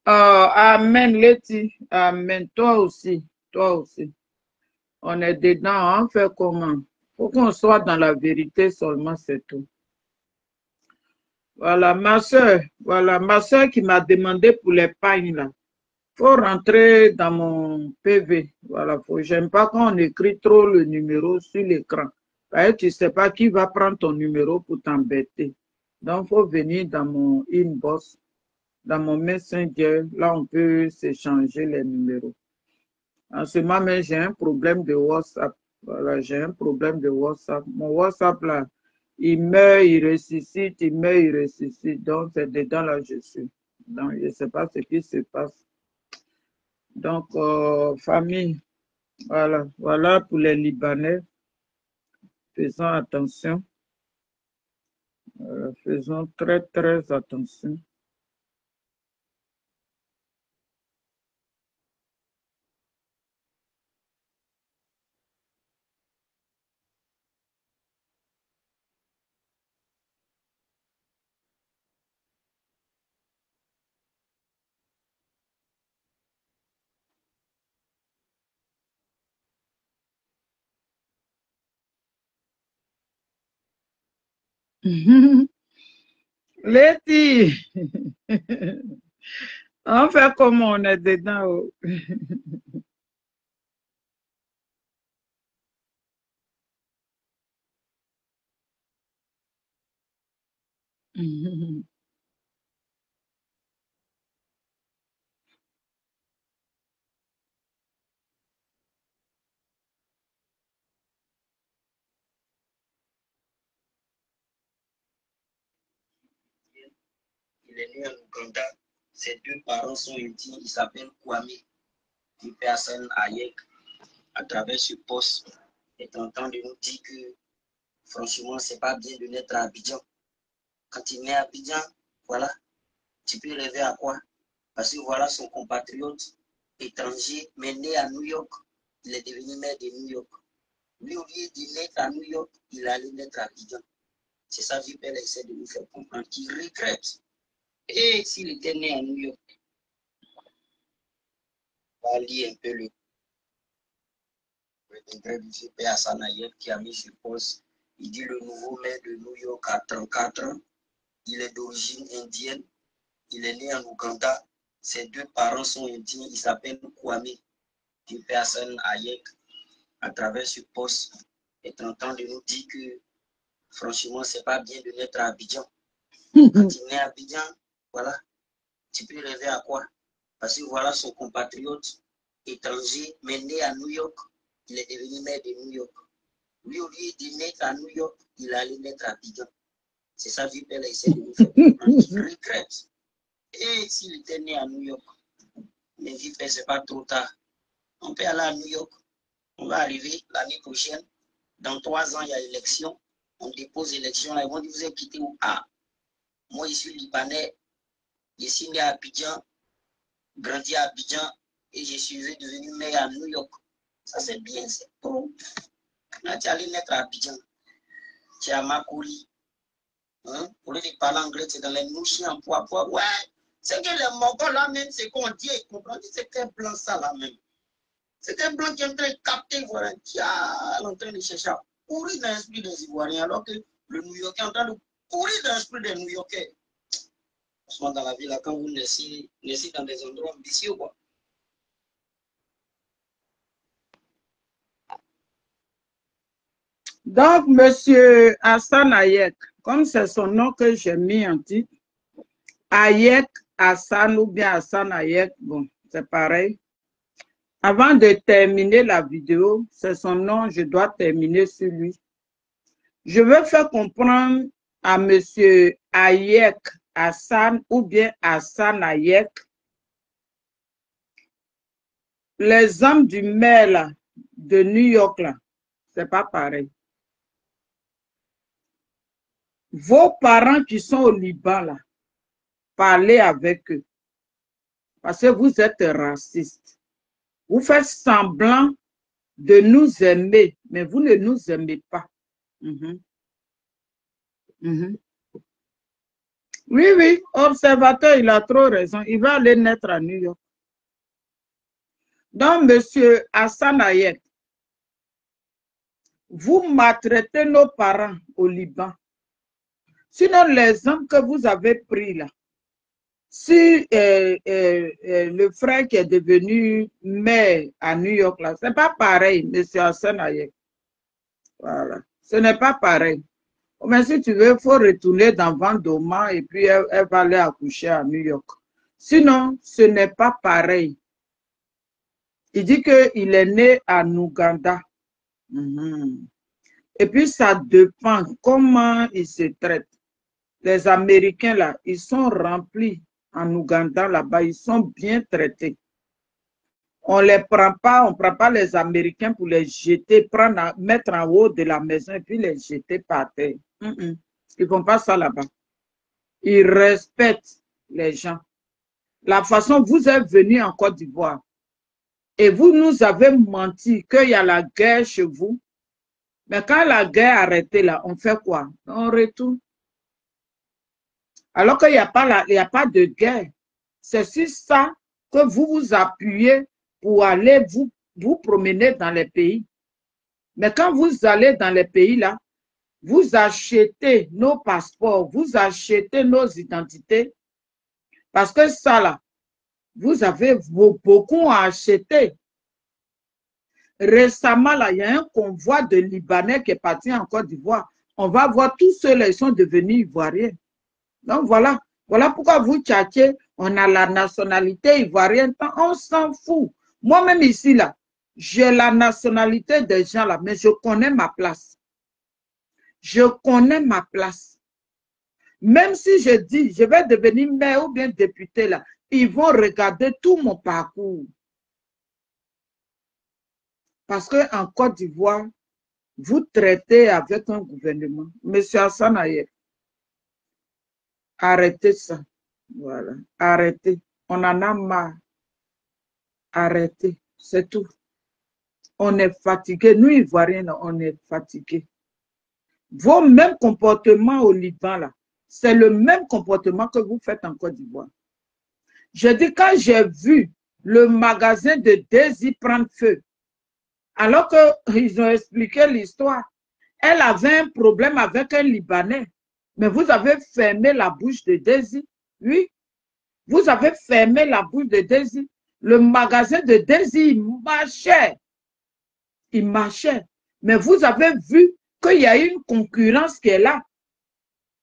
Speaker 1: amen, Letty. Amen. Toi aussi. Toi aussi. On est dedans. On fait comment? Il faut qu'on soit dans la vérité seulement, c'est tout. Voilà, ma soeur qui m'a demandé pour les pagnes là. Faut rentrer dans mon PV. Voilà, j'aime pas quand on écrit trop le numéro sur l'écran. Tu ne sais pas qui va prendre ton numéro pour t'embêter. Donc, il faut venir dans mon inbox, dans mon messenger. Là, on peut s'échanger les numéros. En ce moment, j'ai un problème de WhatsApp. Voilà, j'ai un problème de WhatsApp. Mon WhatsApp, là, il meurt, il ressuscite, il meurt, il ressuscite. Donc, c'est dedans là, je suis. Donc, je ne sais pas ce qui se passe. Donc, famille, voilà pour les Libanais. Faisons attention. Faisons très, très attention. Letty, on fait comment on est dedans. Oh.
Speaker 3: Il est né en Ouganda. Ses 2 parents sont indiens. Il s'appelle Kwame. Il personne Hayek, à travers ce poste, est en train de nous dire que, franchement, c'est pas bien de naître à Abidjan. Quand il naît à Abidjan, voilà, tu peux rêver à quoi? Parce que voilà son compatriote étranger, mais né à New York, il est devenu maire de New York. Lui, au lieu de naître à New York, il allait naître à Abidjan. C'est ça, Vipel essaie de nous faire comprendre qu'il regrette. Et s'il était né à New York, on va lire un peu le décret du Vipel Hassan Ayek qui a mis sur poste. Il dit le nouveau maire de New York a 34 ans. Il est d'origine indienne. Il est né en Ouganda. Ses deux parents sont indiens. Il s'appelle Kwame Vipel Hassan Ayek. À travers ce poste, est en train de nous dire que franchement, c'est pas bien de naître à Abidjan. Quand tu nais à Abidjan, voilà, tu peux rêver à quoi? Parce que voilà son compatriote étranger, mais né à New York, il est devenu maire de New York. Lui, au lieu de naître à New York, il allait naître à Abidjan. C'est ça, Vipel essaie de nous faire comprendre qu'il regrette. Et s'il était né à New York, mais Vipel, c'est pas trop tard. On peut aller à New York. On va arriver l'année prochaine. Dans 3 ans, il y a élection. On dépose l'élection. Ils vont dire, vous êtes quitté où? Ah, moi, je suis libanais. Je suis né à Abidjan, grandi à Abidjan et je suis devenu maire à New York. Ça, c'est bien, c'est pro. Là, tu es allé naître à Abidjan. Tu es à Makori. Hein? Pour les parler anglais, c'est dans les mouchis en poids. Ouais, c'est que les Mongols, là, même, c'est qu'on dit, ils comprennent. C'est qu'un blanc, ça, là, même. C'est un blanc qui est en train de capter, voilà, qui est en train de chercher à courir dans l'esprit des Ivoiriens, alors que le New Yorkais est en train de courir dans l'esprit des New Yorkais. Franchement, dans la vie, là, quand vous naissez dans des endroits ambitieux, quoi.
Speaker 1: Donc, monsieur Hassan Ayek, comme c'est son nom que j'ai mis en titre, Ayek Hassan ou bien Hassan Ayek, bon, c'est pareil. Avant de terminer la vidéo, c'est son nom, je dois terminer sur lui. Je veux faire comprendre à monsieur Ayek Hassan ou bien Hassan Ayek, les hommes du maire là, de New York, là, c'est pas pareil. Vos parents qui sont au Liban, là, parlez avec eux. Parce que vous êtes racistes. Vous faites semblant de nous aimer, mais vous ne nous aimez pas. Oui, observateur, il a trop raison. Il va aller naître à New York. Donc, monsieur Hassan Ayek, vous maltraitez nos parents au Liban. Sinon, les hommes que vous avez pris là, si le frère qui est devenu maire à New York, là, ce n'est pas pareil, monsieur Hassan Ayek. Voilà, ce n'est pas pareil. Mais si tu veux, il faut retourner dans Vendôme et puis elle va aller accoucher à New York. Sinon, ce n'est pas pareil. Il dit qu'il est né en Ouganda. Et puis, ça dépend comment il se traite. Les Américains, là, ils sont remplis en Ouganda, là-bas, ils sont bien traités. On ne prend pas les Américains pour les jeter, mettre en haut de la maison et puis les jeter par terre. Ils ne font pas ça là-bas. Ils respectent les gens. La façon vous êtes venu en Côte d'Ivoire et vous nous avez menti qu'il y a la guerre chez vous. Mais quand la guerre a arrêté là, on fait quoi? On retourne. Alors qu'il n'y a pas de guerre. C'est sur ça que vous vous appuyez pour aller vous promener dans les pays. Mais quand vous allez dans les pays là, vous achetez nos passeports, vous achetez nos identités. Parce que ça là, vous avez beaucoup à acheter. Récemment, là, il y a un convoi de Libanais qui est parti en Côte d'Ivoire. On va voir tous ceux-là, ils sont devenus ivoiriens. Donc voilà pourquoi vous tchatchez, on a la nationalité ivoirienne, on s'en fout. Moi-même ici, là, j'ai la nationalité des gens là, mais je connais ma place. Je connais ma place. Même si je dis, je vais devenir maire ou bien député là, ils vont regarder tout mon parcours. Parce qu'en Côte d'Ivoire, vous traitez avec un gouvernement. Monsieur Hassan Ayek, arrêtez ça. Voilà, arrêtez. On en a marre. Arrêtez, c'est tout. On est fatigué. Nous, Ivoiriens, on est fatigués. Vos mêmes comportements au Liban, là, c'est le même comportement que vous faites en Côte d'Ivoire. Je dis, quand j'ai vu le magasin de Daisy prendre feu, alors qu'ils ont expliqué l'histoire, elle avait un problème avec un Libanais. Mais vous avez fermé la bouche de Daisy. Oui, vous avez fermé la bouche de Daisy. Le magasin de Daisy, il marchait. Il marchait. Mais vous avez vu qu'il y a une concurrence qui est là.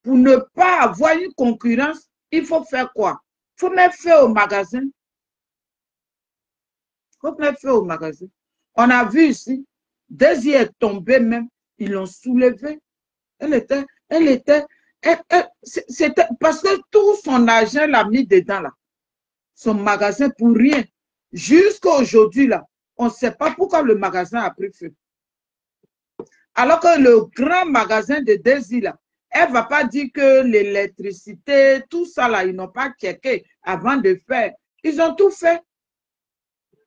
Speaker 1: Pour ne pas avoir une concurrence, il faut faire quoi? Il faut mettre feu au magasin. Il faut mettre feu au magasin. On a vu ici, Daisy est tombée même. Ils l'ont soulevée. C'était parce que tout son argent l'a mis dedans là. Son magasin pour rien. Jusqu'à aujourd'hui là, on ne sait pas pourquoi le magasin a pris feu. Alors que le grand magasin de Daisy là, elle ne va pas dire que l'électricité, tout ça là, ils n'ont pas checké avant de faire. Ils ont tout fait.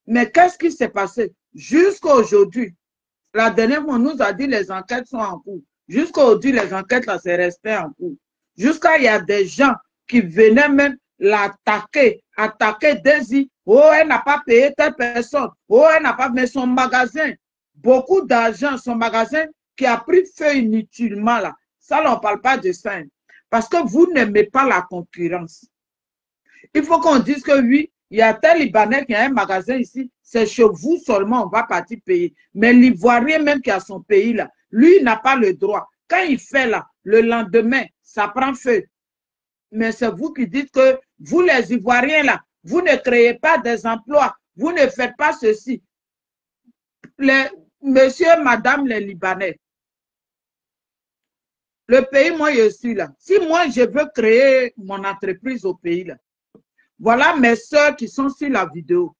Speaker 1: Mais qu'est-ce qui s'est passé? Jusqu'à aujourd'hui, la dernière fois, on nous a dit les enquêtes sont en cours. Jusqu'à aujourd'hui, les enquêtes là, c'est resté en cours. Jusqu'à il y a des gens qui venaient même l'attaquer, attaquer Daisy. Oh, elle n'a pas payé telle personne. Oh, elle n'a pas, mais son magasin, beaucoup d'argent, son magasin qui a pris feu inutilement là. Ça, on ne parle pas de ça. Parce que vous n'aimez pas la concurrence. Il faut qu'on dise que oui, il y a tel Libanais qui a un magasin ici, c'est chez vous seulement, on va partir payer. Mais l'Ivoirien même qui a son pays là, lui, il n'a pas le droit. Quand il fait là, le lendemain, ça prend feu. Mais c'est vous qui dites que vous, les Ivoiriens là, vous ne créez pas des emplois, vous ne faites pas ceci. Monsieur, madame les Libanais, le pays, moi, je suis là. Si moi, je veux créer mon entreprise au pays là, voilà mes soeurs qui sont sur la vidéo.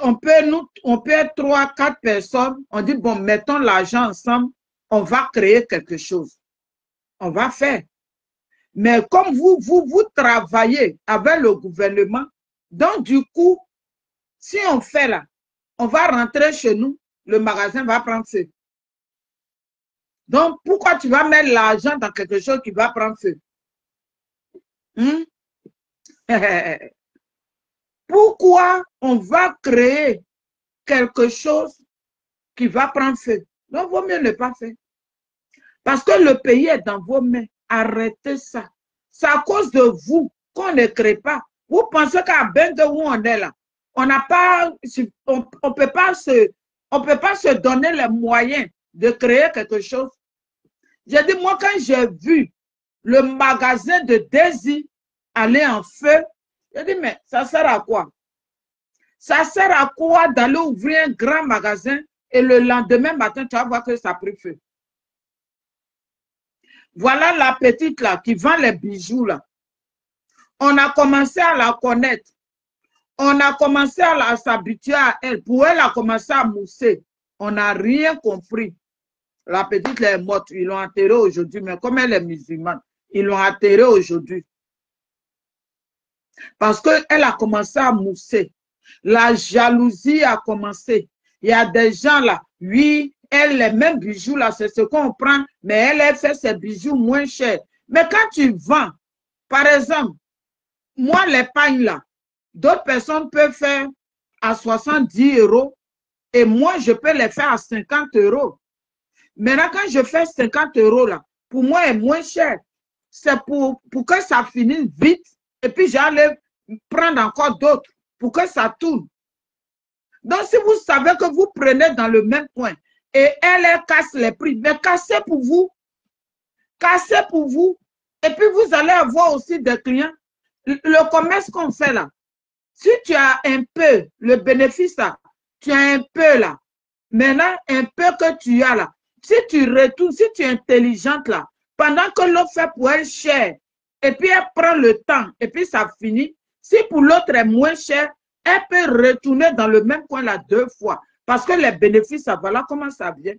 Speaker 1: On peut être 3, 4 personnes. On dit, bon, mettons l'argent ensemble. On va créer quelque chose. On va faire. Mais comme vous travaillez avec le gouvernement, donc du coup, si on fait là, on va rentrer chez nous, le magasin va prendre feu. Donc, pourquoi tu vas mettre l'argent dans quelque chose qui va prendre feu? Pourquoi on va créer quelque chose qui va prendre feu? Donc, il vaut mieux ne pas faire. Parce que le pays est dans vos mains. Arrêtez ça. C'est à cause de vous qu'on ne crée pas. Vous pensez qu'à Bengue où on est là, on n'a pas, on peut pas se donner les moyens de créer quelque chose. J'ai dit, moi, quand j'ai vu le magasin de Daisy aller en feu, j'ai dit, mais ça sert à quoi? Ça sert à quoi d'aller ouvrir un grand magasin et le lendemain matin, tu vas voir que ça a pris feu. Voilà la petite là qui vend les bijoux là. On a commencé à la connaître. On a commencé à s'habituer à elle. Pour elle, a commencé à mousser. On n'a rien compris. La petite elle est morte. Ils l'ont enterrée aujourd'hui. Mais comme elle est musulmane, ils l'ont enterrée aujourd'hui. Parce qu'elle a commencé à mousser. La jalousie a commencé. Il y a des gens là, oui, elle, les mêmes bijoux là, c'est ce qu'on prend, mais elle fait ses bijoux moins chers. Mais quand tu vends, par exemple, moi, les pagnes là, d'autres personnes peuvent faire à 70 € et moi, je peux les faire à 50 €. Maintenant, quand je fais 50 € là, pour moi, c'est moins cher. C'est pour que ça finisse vite et puis j'allais prendre encore d'autres pour que ça tourne. Donc, si vous savez que vous prenez dans le même coin et elle casse les prix, mais cassez pour vous. Cassez pour vous. Et puis, vous allez avoir aussi des clients. Le commerce qu'on fait là, si tu as un peu le bénéfice là, tu as un peu là, maintenant, un peu que tu as là, si tu retournes, si tu es intelligente là, pendant que l'autre fait pour elle cher, et puis elle prend le temps, et puis ça finit, si pour l'autre est moins cher, elle peut retourner dans le même coin là 2 fois. Parce que les bénéfices, voilà comment ça vient.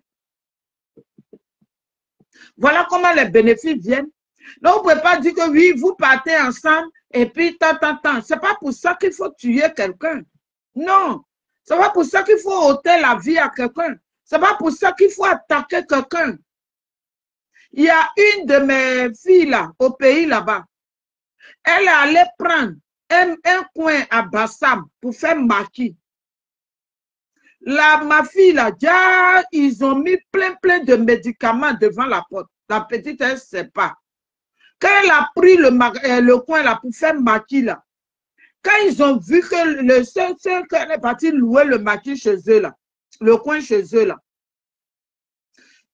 Speaker 1: Voilà comment les bénéfices viennent. Donc, vous ne pouvez pas dire que oui, vous partez ensemble et puis tant. Ce n'est pas pour ça qu'il faut tuer quelqu'un. Non. C'est pas pour ça qu'il faut ôter la vie à quelqu'un. C'est pas pour ça qu'il faut attaquer quelqu'un. Il y a une de mes filles là, au pays là-bas. Elle est allée prendre un coin à Bassam pour faire maquis. Ma fille là, déjà, ils ont mis plein de médicaments devant la porte. La petite, elle ne sait pas. Quand elle a pris le coin là pour faire maquis là, quand ils ont vu que qu'elle est partie louer le maquis chez eux là, le coin chez eux là,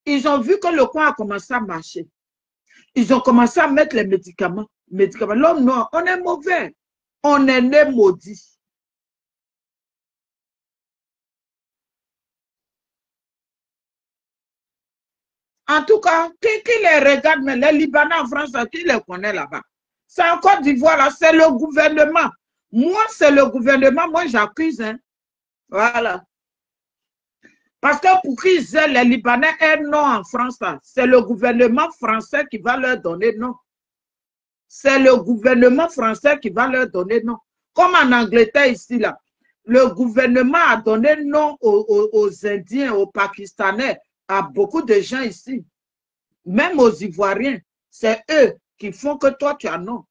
Speaker 1: ils ont vu que le coin a commencé à marcher. Ils ont commencé à mettre les médicaments. L'homme noir, on est mauvais. On est né maudit. En tout cas, qui les regarde, mais les Libanais en France, qui les connaît là-bas? C'est en Côte d'Ivoire, là, c'est le gouvernement. Moi, c'est le gouvernement, moi j'accuse. Hein. Voilà. Parce que pour qu'ils aient les Libanais un nom en France, c'est le gouvernement français qui va leur donner nom. C'est le gouvernement français qui va leur donner nom. Comme en Angleterre ici, là, le gouvernement a donné nom aux Indiens, aux Pakistanais, à beaucoup de gens ici. Même aux Ivoiriens, c'est eux qui font que toi, tu as nom.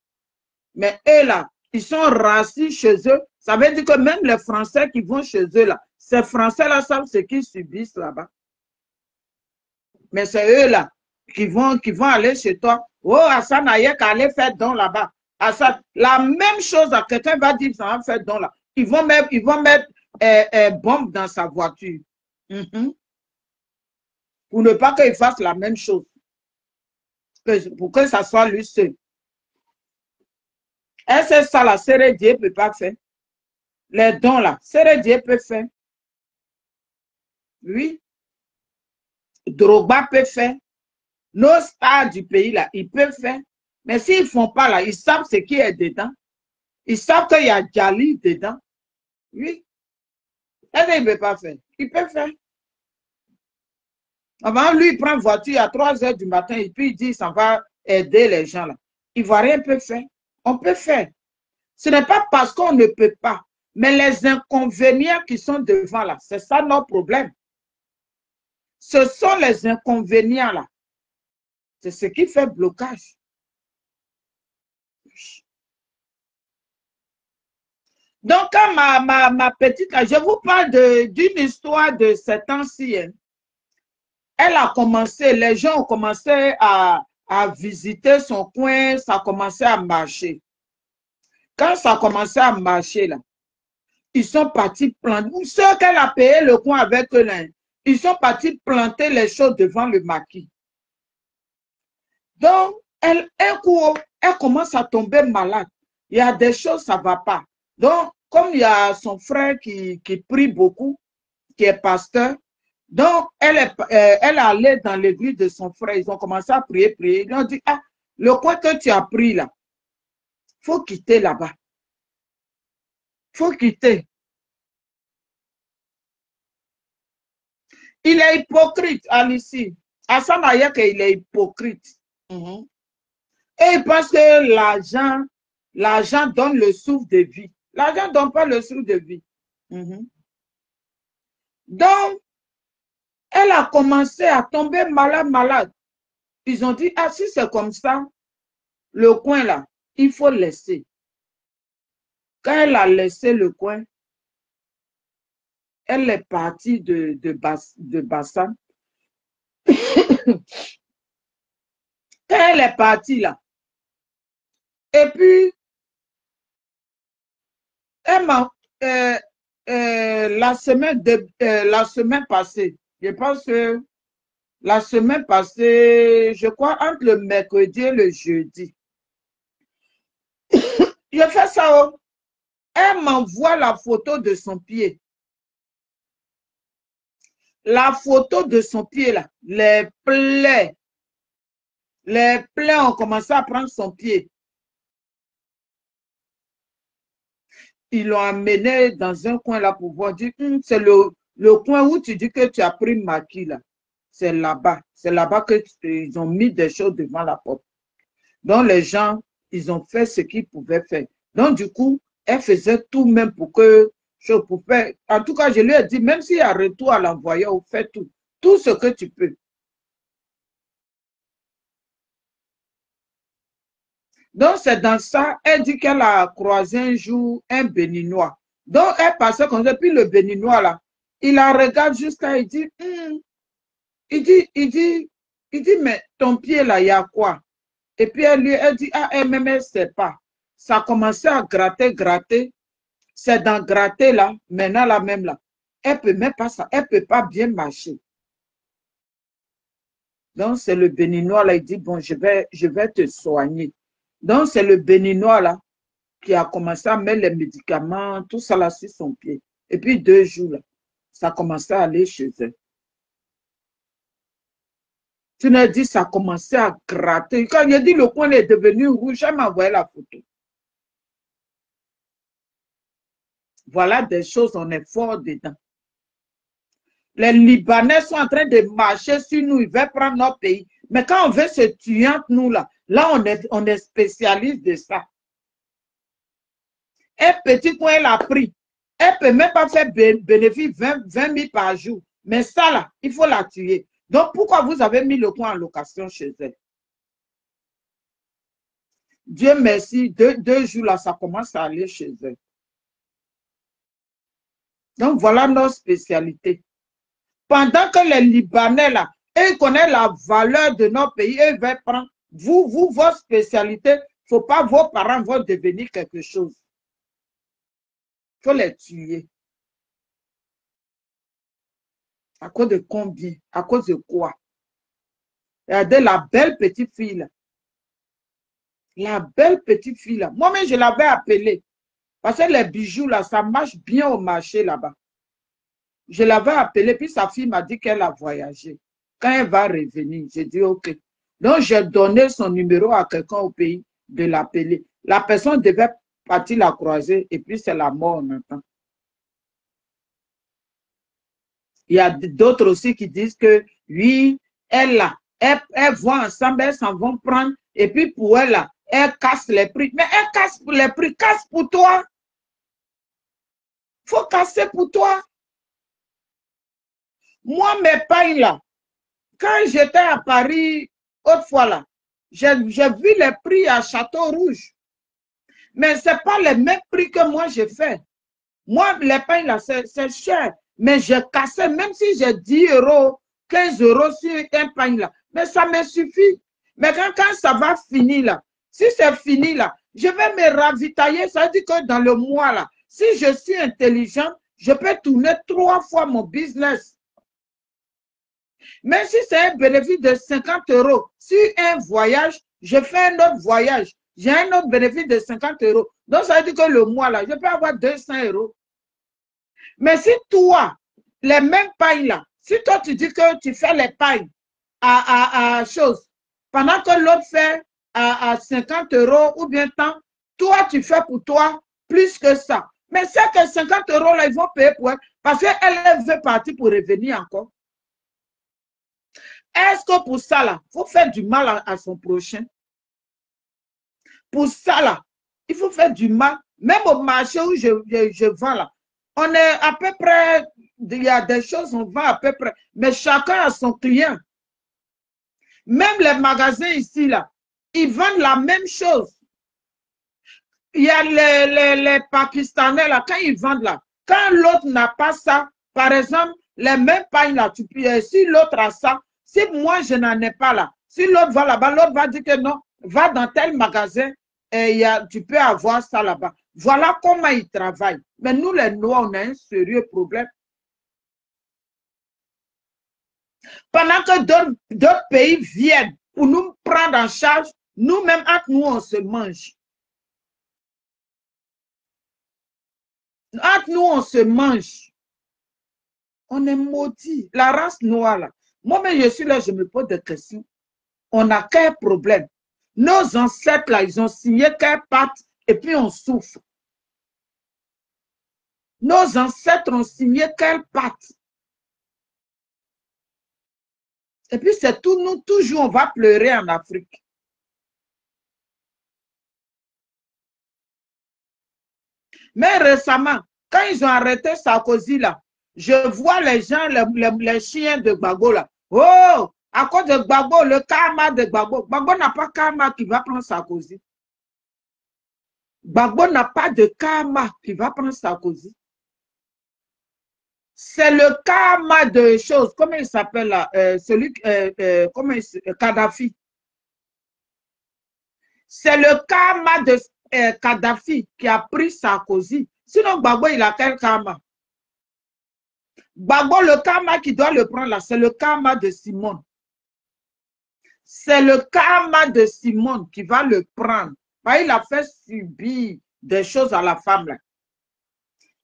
Speaker 1: Mais eux, là, ils sont racistes chez eux. Ça veut dire que même les Français qui vont chez eux, là, ces Français-là savent ce qu'ils subissent là-bas. Mais c'est eux, là, qui vont aller chez toi. Oh, Hassan Hayek allait faire don là-bas. La même chose, quelqu'un va dire, ça va faire don là. Ils vont mettre bombe dans sa voiture. Pour ne pas qu'il fasse la même chose. Pour que ça soit lui seul. Est-ce que ça, la Sérédier ne peut pas faire? Les dons là, Sérédier peut faire. Oui. Drogba peut faire. Nos stars du pays là, ils peuvent faire. Mais s'ils ne font pas là, ils savent ce qui est dedans. Ils savent qu'il y a Djali dedans. Oui. Est-ce qu'il ne peut pas faire? Il peut faire. Avant, lui, il prend une voiture à 3 h du matin et puis il dit ça va aider les gens là. Ivoirien peut faire. On peut faire. Ce n'est pas parce qu'on ne peut pas, mais les inconvénients qui sont devant là, c'est ça notre problème. Ce sont les inconvénients là. C'est ce qui fait blocage. Donc, quand ma petite, là, je vous parle d'une histoire de ces temps-ci. Hein. Elle a commencé, les gens ont commencé à visiter son coin, ça a commencé à marcher. Quand ça a commencé à marcher, là, ils sont partis planter. Ceux qu'elle a payé le coin avec eux, là, ils sont partis planter les choses devant le maquis. Donc, un coup, elle commence à tomber malade. Il y a des choses, ça ne va pas. Donc, comme il y a son frère qui prie beaucoup, qui est pasteur, donc elle allait dans l'église de son frère. Ils ont commencé à prier. Ils ont dit, ah, le coin que tu as pris là, il faut quitter là-bas. Il faut quitter. Il est hypocrite, Alice. Hassan Hayek, il est hypocrite. Et il pense que l'argent donne le souffle de vie. L'argent ne donne pas le souffle de vie. Donc, elle a commencé à tomber malade. Ils ont dit, ah, si c'est comme ça, le coin là, il faut laisser. Quand elle a laissé le coin, elle est partie de Bassam. Quand elle est partie là, et puis, elle m'a, la semaine passée, je pense que la semaine passée, je crois entre le mercredi et le jeudi, je fais ça. Elle m'envoie la photo de son pied. La photo de son pied là, les plaies ont commencé à prendre son pied. Ils l'ont amené dans un coin là pour voir dire, c'est le coin où tu dis que tu as pris maquis là. C'est là-bas. C'est là-bas qu'ils ont mis des choses devant la porte. Donc les gens, ils ont fait ce qu'ils pouvaient faire. Donc du coup, elle faisait tout même pour que chose pour faire. En tout cas, je lui ai dit, même s'il y a retour à l'envoyeur, fais tout. Tout ce que tu peux. Donc, c'est dans ça, elle dit qu'elle a croisé un jour un Béninois. Donc, elle passait comme ça, puis le Béninois, là, il la regarde jusqu'à, il dit, mais ton pied, là, il y a quoi? Et puis, elle dit, ah, elle-même, elle ne sait pas. Ça a commencé à gratter, gratter. C'est dans gratter, là, maintenant, là, même, là. Elle peut même pas ça, elle peut pas bien marcher. Donc, c'est le Béninois, là, il dit, bon, je vais te soigner. Donc, c'est le Béninois, là, qui a commencé à mettre les médicaments, tout ça, là, sur son pied. Et puis, 2 jours, là, ça a commencé à aller chez elle. Tu m'as dit, ça a commencé à gratter. Quand il a dit le coin est devenu rouge, elle m'a envoyé la photo. Voilà des choses, on est fort dedans. Les Libanais sont en train de marcher sur nous, ils veulent prendre notre pays. Mais quand on veut se tuer entre nous, là on est spécialiste de ça. Un petit coin, elle a pris. Elle ne peut même pas faire bénéfice 20 000 par jour. Mais ça, là, il faut la tuer. Donc, pourquoi vous avez mis le coin en location chez elle? Dieu merci, 2 jours, là, ça commence à aller chez elle. Donc, voilà nos spécialités. Pendant que les Libanais, là, ils connaissent la valeur de notre pays, ils veulent prendre, vous, votre spécialité, il ne faut pas vos parents vont devenir quelque chose. Il faut les tuer. À cause de combien? À cause de quoi? Regardez la belle petite fille, là. La belle petite fille, là. Moi-même, je l'avais appelée. Parce que les bijoux, là, ça marche bien au marché, là-bas. Je l'avais appelée, puis sa fille m'a dit qu'elle a voyagé. Quand elle va revenir, j'ai dit OK. Donc, j'ai donné son numéro à quelqu'un au pays de l'appeler. La personne devait partir la croiser et puis c'est la mort maintenant. Il y a d'autres aussi qui disent que oui, elles vont ensemble, elles s'en vont prendre et puis pour elle, là, elle casse les prix. Mais elle casse les prix, casse pour toi. Il faut casser pour toi. Moi, mes pailles là, quand j'étais à Paris, autrefois là, j'ai vu les prix à Château-Rouge. Mais ce n'est pas les mêmes prix que moi j'ai fait. Moi, les pains là, c'est cher. Mais j'ai cassé, même si j'ai 10 €, 15 € sur un pain là. Mais ça me suffit. Mais quand ça va finir là, si c'est fini là, je vais me ravitailler. Ça veut dire que dans le mois là, si je suis intelligent, je peux tourner 3 fois mon business. Même si c'est un bénéfice de 50 € sur un voyage, je fais un autre voyage. J'ai un autre bénéfice de 50 €. Donc, ça veut dire que le mois, là, je peux avoir 200 €. Mais si toi, les mêmes pailles, là, si toi, tu dis que tu fais les pailles à chose, pendant que l'autre fait à 50 € ou bien tant, toi, tu fais pour toi plus que ça. Mais c'est que 50 € là, ils vont payer pour elle parce qu'elle veut partir pour revenir encore. Est-ce que pour ça, là, il faut faire du mal à son prochain? Pour ça, là, il faut faire du mal. Même au marché où je vends, là, on est à peu près, il y a des choses, on vend à peu près, mais chacun a son client. Même les magasins ici, là, ils vendent la même chose. Il y a les Pakistanais, là, quand ils vendent, là, quand l'autre n'a pas ça, par exemple, les mêmes pains, là, si l'autre a ça, si moi, je n'en ai pas là, si l'autre va là-bas, l'autre va dire que non, va dans tel magasin et tu peux avoir ça là-bas. Voilà comment ils travaillent. Mais nous, les Noirs, on a un sérieux problème. Pendant que d'autres pays viennent pour nous prendre en charge, nous-mêmes, entre nous, on se mange. Entre nous, on se mange. On est maudits. La race noire, là. Moi-même, je suis là, je me pose des questions. On n'a qu'un problème. Nos ancêtres, là, ils ont signé qu'un pacte et puis on souffre. Nos ancêtres ont signé quel pacte? Et puis c'est tout, nous, toujours, on va pleurer en Afrique. Mais récemment, Quand ils ont arrêté Sarkozy, là, je vois les gens, les chiens de Gbagbo, là. Oh, à cause de Gbagbo, le karma de Gbagbo. Gbagbo n'a pas karma qui va prendre Sarkozy. Gbagbo n'a pas de karma qui va prendre Sarkozy. C'est le karma de choses. Comment il s'appelle là? Kadhafi. C'est le karma de Kadhafi qui a pris Sarkozy. Sinon, Gbagbo, il a quel karma? Gbagbo, le karma qui doit le prendre là, c'est le karma de Simone. C'est le karma de Simone qui va le prendre. Il a fait subir des choses à la femme là.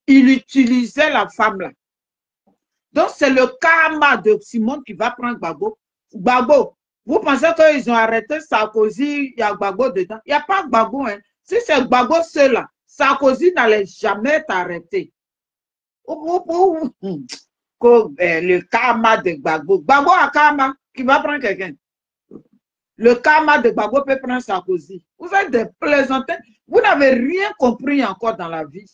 Speaker 1: Il utilisait la femme là. Donc, c'est le karma de Simone qui va prendre Gbagbo. Gbagbo, vous pensez qu'ils ont arrêté Sarkozy, il y a Gbagbo dedans? Il n'y a pas Gbagbo. Hein. Si c'est Gbagbo seul là, Sarkozy n'allait jamais t'arrêter. Le karma de Gbagbo. Gbagbo a karma qui va prendre quelqu'un. Le karma de Gbagbo peut prendre Sarkozy. Vous êtes des plaisantins. Vous n'avez rien compris encore dans la vie.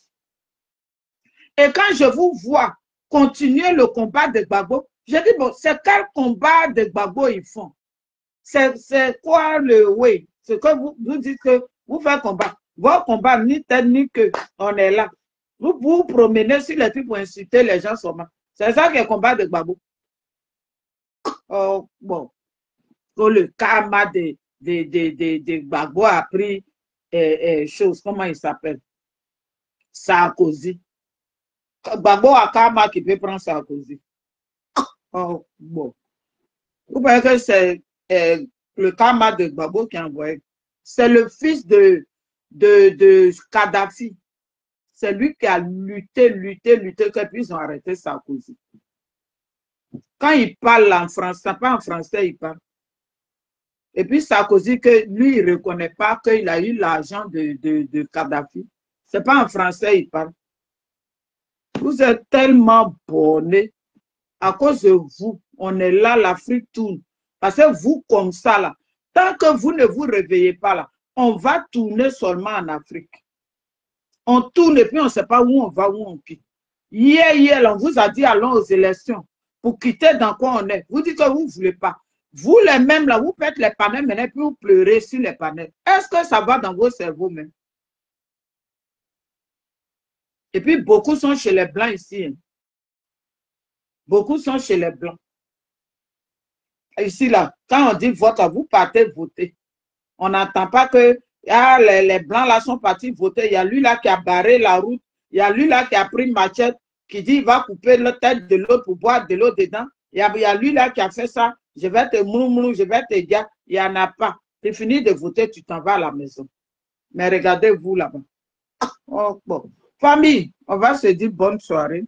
Speaker 1: Et quand je vous vois continuer le combat de Gbagbo, je dis, bon, c'est quel combat de Gbagbo ils font? C'est quoi le oui? C'est que vous dites que vous faites combat. Vos combats, ni tête ni queue, on est là. Vous vous promenez sur les trucs pour insulter les gens seulement. C'est ça qui est le combat de Gbagbo. Oh, bon. Le karma de Gbagbo a pris chose, comment il s'appelle? Sarkozy. Gbagbo a karma qui peut prendre Sarkozy. Oh, bon. Vous voyez que c'est le karma de Gbagbo qui a envoyé. C'est le fils de Kadhafi. C'est lui qui a lutté, que puis ils ont arrêté Sarkozy. Quand il parle en français, pas en français, il parle. Et puis Sarkozy, que lui, il ne reconnaît pas qu'il a eu l'argent de Kadhafi. Ce n'est pas en français, il parle. Vous êtes tellement bonnés. À cause de vous, on est là, l'Afrique tourne. Parce que vous, comme ça, là, tant que vous ne vous réveillez pas, là, on va tourner seulement en Afrique. On tourne et puis on ne sait pas où on va, où on quitte. Hier, on vous a dit allons aux élections. Pour quitter dans quoi on est. Vous dites que vous ne voulez pas. Vous, les mêmes, là, vous faites les panels maintenant, puis vous pleurez sur les panels. Est-ce que ça va dans vos cerveaux même? Et puis, beaucoup sont chez les Blancs ici. Hein. Beaucoup sont chez les Blancs. Ici, là, quand on dit vote, vous partez voter. On n'entend pas que les Blancs, là, sont partis voter. Il y a lui, là, qui a barré la route. Il y a lui, là, qui a pris machette, qui dit il va couper la tête de l'autre pour boire de l'eau dedans. Il y a lui, là, qui a fait ça. Je vais te moumou, je vais te dire, il n'y en a pas. Tu finis de voter, tu t'en vas à la maison. Mais regardez-vous là-bas. Oh, bon. Famille, on va se dire bonne soirée.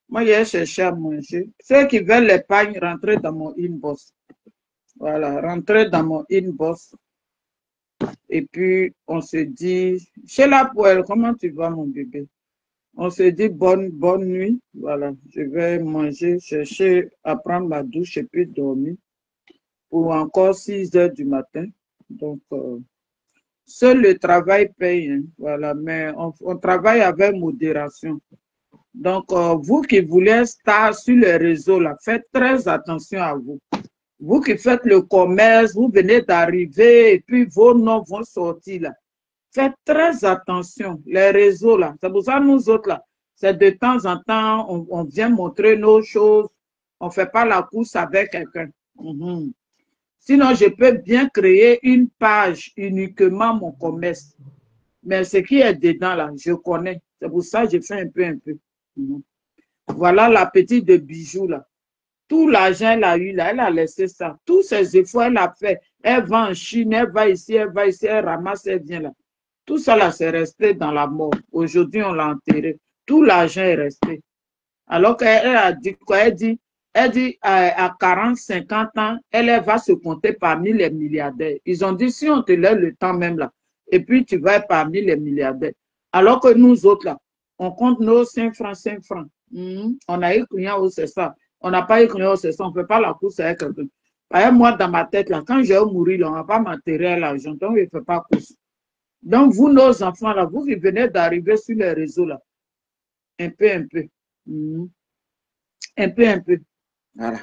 Speaker 1: Moi, j'ai cherché à manger. Ceux qui veulent l'épargne, rentrez dans mon inbox. Voilà, rentrez dans mon inbox. Et puis, on se dit, chez la poêle, comment tu vas, mon bébé? On se dit bonne nuit. Voilà, je vais manger, chercher à prendre ma douche et puis dormir pour encore 6 heures du matin. Donc, seul le travail paye. Hein, voilà, mais on travaille avec modération. Donc, vous qui voulez estar sur les réseaux, là, faites très attention à vous. Vous qui faites le commerce, vous venez d'arriver et puis vos noms vont sortir là. Faites très attention, les réseaux là. C'est pour ça nous autres là, c'est de temps en temps, on vient montrer nos choses. On ne fait pas la course avec quelqu'un. Sinon, je peux bien créer une page uniquement mon commerce. Mais ce qui est dedans là, je connais. C'est pour ça que je fais un peu. Voilà la petite de bijoux là. Tout l'argent elle a eu là, elle a laissé ça. Tous ses efforts, elle a fait. Elle va en Chine, elle va ici, elle ramasse, elle vient là. Tout ça là, c'est resté dans la mort. Aujourd'hui, on l'a enterré. Tout l'argent est resté. Alors qu'elle a dit quoi? Elle dit à 40, 50 ans, elle va se compter parmi les milliardaires. Ils ont dit, si on te laisse le temps même là, et puis tu vas être parmi les milliardaires. Alors que nous autres là, on compte nos 5 francs, 5 francs. On a eu client où c'est ça. On n'a pas eu client où c'est ça. On ne fait pas la course avec quelqu'un. Par exemple, moi, dans ma tête là, quand je vais mourir, là, on ne va pas m'enterrer à l'argent. Donc, je ne fais pas course. Donc, vous, nos enfants là, vous qui venez d'arriver sur les réseaux là, Un peu, un peu. Un peu, un peu. Voilà.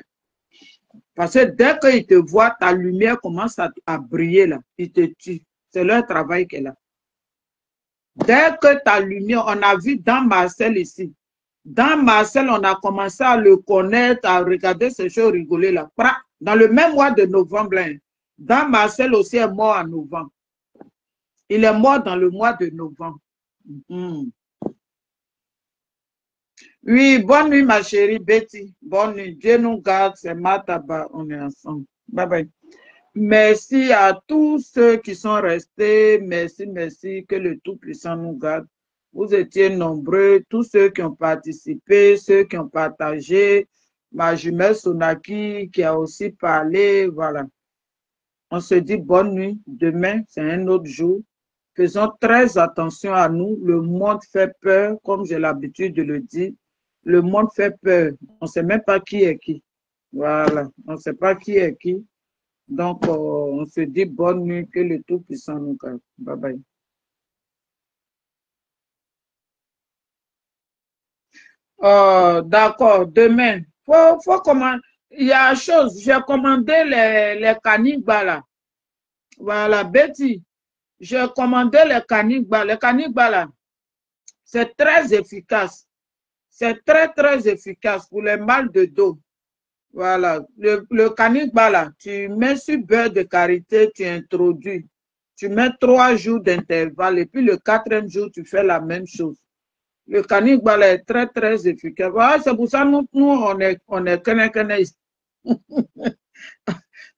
Speaker 1: Parce que dès qu'ils te voient, ta lumière commence à briller là. Ils te tuent. C'est leur travail qu'elle a. Dès que ta lumière, on a vu dans Marcel ici. Dans Marcel, on a commencé à le connaître, à regarder ces choses rigoler là. Dans le même mois de novembre, hein. Dans Marcel aussi est mort en novembre. Il est mort dans le mois de novembre. Oui, bonne nuit, ma chérie Betty. Bonne nuit. Dieu nous garde. C'est Mataba. On est ensemble. Bye bye. Merci à tous ceux qui sont restés. Merci, merci. Que le Tout-Puissant nous garde. Vous étiez nombreux. Tous ceux qui ont participé, ceux qui ont partagé. Ma jumelle Sonaki qui a aussi parlé. Voilà. On se dit bonne nuit. Demain, c'est un autre jour. Faisons très attention à nous. Le monde fait peur, comme j'ai l'habitude de le dire. Le monde fait peur. On ne sait même pas qui est qui. Voilà. On ne sait pas qui est qui. Donc, on se dit bonne nuit. Que le Tout-Puissant nous garde. Bye bye. D'accord. Demain, faut commander. Il y a une chose. J'ai commandé les canibales là. Voilà, Betty. J'ai commandé les canibales. Les canibales là, c'est très efficace. C'est très, très efficace pour les mal de dos. Voilà. Le canibale là, tu mets sur beurre de karité, tu introduis. Tu mets 3 jours d'intervalle et puis le 4e jour, tu fais la même chose. Le canibale est très, très efficace. Voilà, c'est pour ça que nous on est connaissent.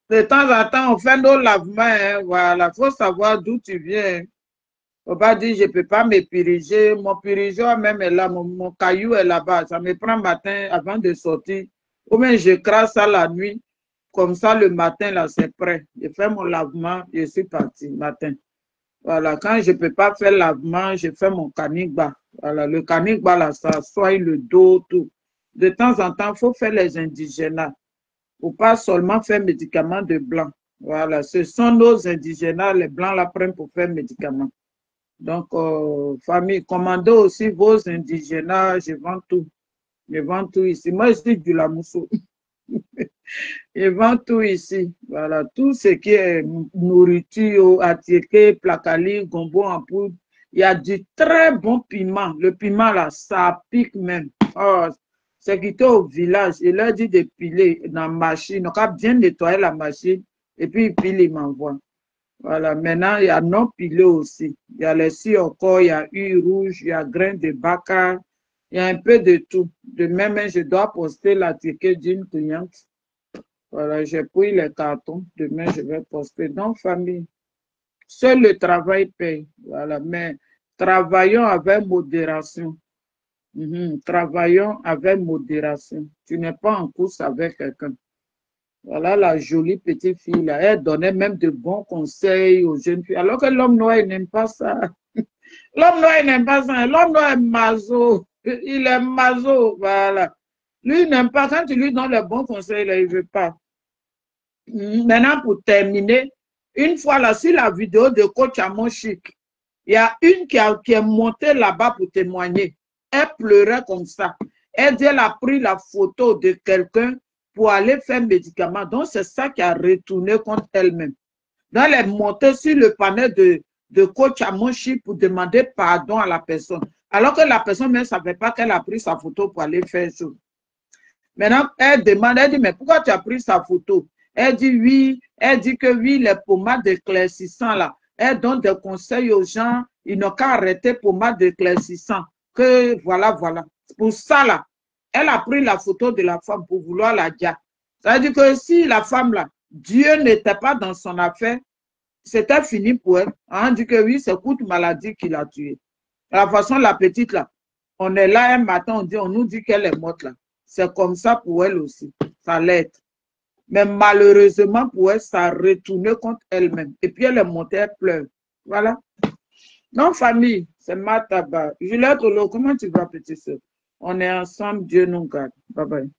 Speaker 1: De temps en temps, on fait nos lavements. Hein, voilà, il faut savoir d'où tu viens. Il ne faut pas dire, je ne peux pas me piriger. Mon pirigeoir même est là, mon caillou est là-bas. Ça me prend matin avant de sortir. Ou bien je crasse ça la nuit. Comme ça, le matin, là, c'est prêt. Je fais mon lavement, je suis parti matin. Voilà, quand je ne peux pas faire lavement, je fais mon canigba. Voilà, le canigba, là, ça soigne le dos, tout. De temps en temps, il faut faire les indigénats. Il ne faut pas seulement faire médicaments de blanc. Voilà, ce sont nos indigénats, les blancs la prennent pour faire médicaments. Donc, famille, commandez aussi vos indigénats, je vends tout. Je vends tout ici. Moi, je suis du Lamousso. Je vends tout ici. Voilà, tout ce qui est nourriture, attiéké, placali, gombo en poudre. Il y a du très bon piment. Le piment, là, ça pique même. Oh, c'est qui était au village. Il leur dit de piler dans la machine. On a bien nettoyer la machine. Et puis, il pile, il m'envoie. Voilà, maintenant, il y a non pilé aussi. Il y a les encore, il y a huile rouge, il y a grains de bacca. Il y a un peu de tout. De même, je dois poster la ticket d'une cliente. Voilà, j'ai pris les cartons. Demain, je vais poster. Donc, famille, seul le travail paye. Voilà, mais travaillons avec modération. Travaillons avec modération. Tu n'es pas en course avec quelqu'un. Voilà la jolie petite fille là. Elle donnait même de bons conseils aux jeunes filles. Alors que l'homme noir, il n'aime pas ça. L'homme noir, il n'aime pas ça. L'homme noir est maso. Il est maso. Voilà. Lui, il n'aime pas. Quand tu lui donnes les bons conseils, là, il ne veut pas. Maintenant, pour terminer, une fois là, sur la vidéo de coach Amon Chic, il y a une qui est montée là-bas pour témoigner. Elle pleurait comme ça. Elle dit, elle a pris la photo de quelqu'un pour aller faire médicament. Donc, c'est ça qui a retourné contre elle-même. Donc, elle est montée sur le panel de coach Amon Chic pour demander pardon à la personne. Alors que la personne même ne savait pas qu'elle a pris sa photo pour aller faire ça. Maintenant, elle demande, elle dit, mais pourquoi tu as pris sa photo? Elle dit oui, elle dit que oui, les pommades éclaircissantes là, elle donne des conseils aux gens, ils n'ont qu'à arrêter pommades éclaircissantes, que voilà, voilà. Pour ça là, elle a pris la photo de la femme pour vouloir la dire. Ça veut dire que si la femme là, Dieu n'était pas dans son affaire, c'était fini pour elle. On dit que oui, c'est toute maladie qui l'a tuée. De la façon, la petite là, on est là un matin, on nous dit qu'elle est morte là. C'est comme ça pour elle aussi, ça l'aide. Mais malheureusement pour elle, ça a retourné contre elle-même. Et puis elle est montée, elle pleure. Voilà. Non, famille, c'est Mataba. Juliette Olo, comment tu vas, petite soeur? On est ensemble, Dieu nous garde. Bye bye.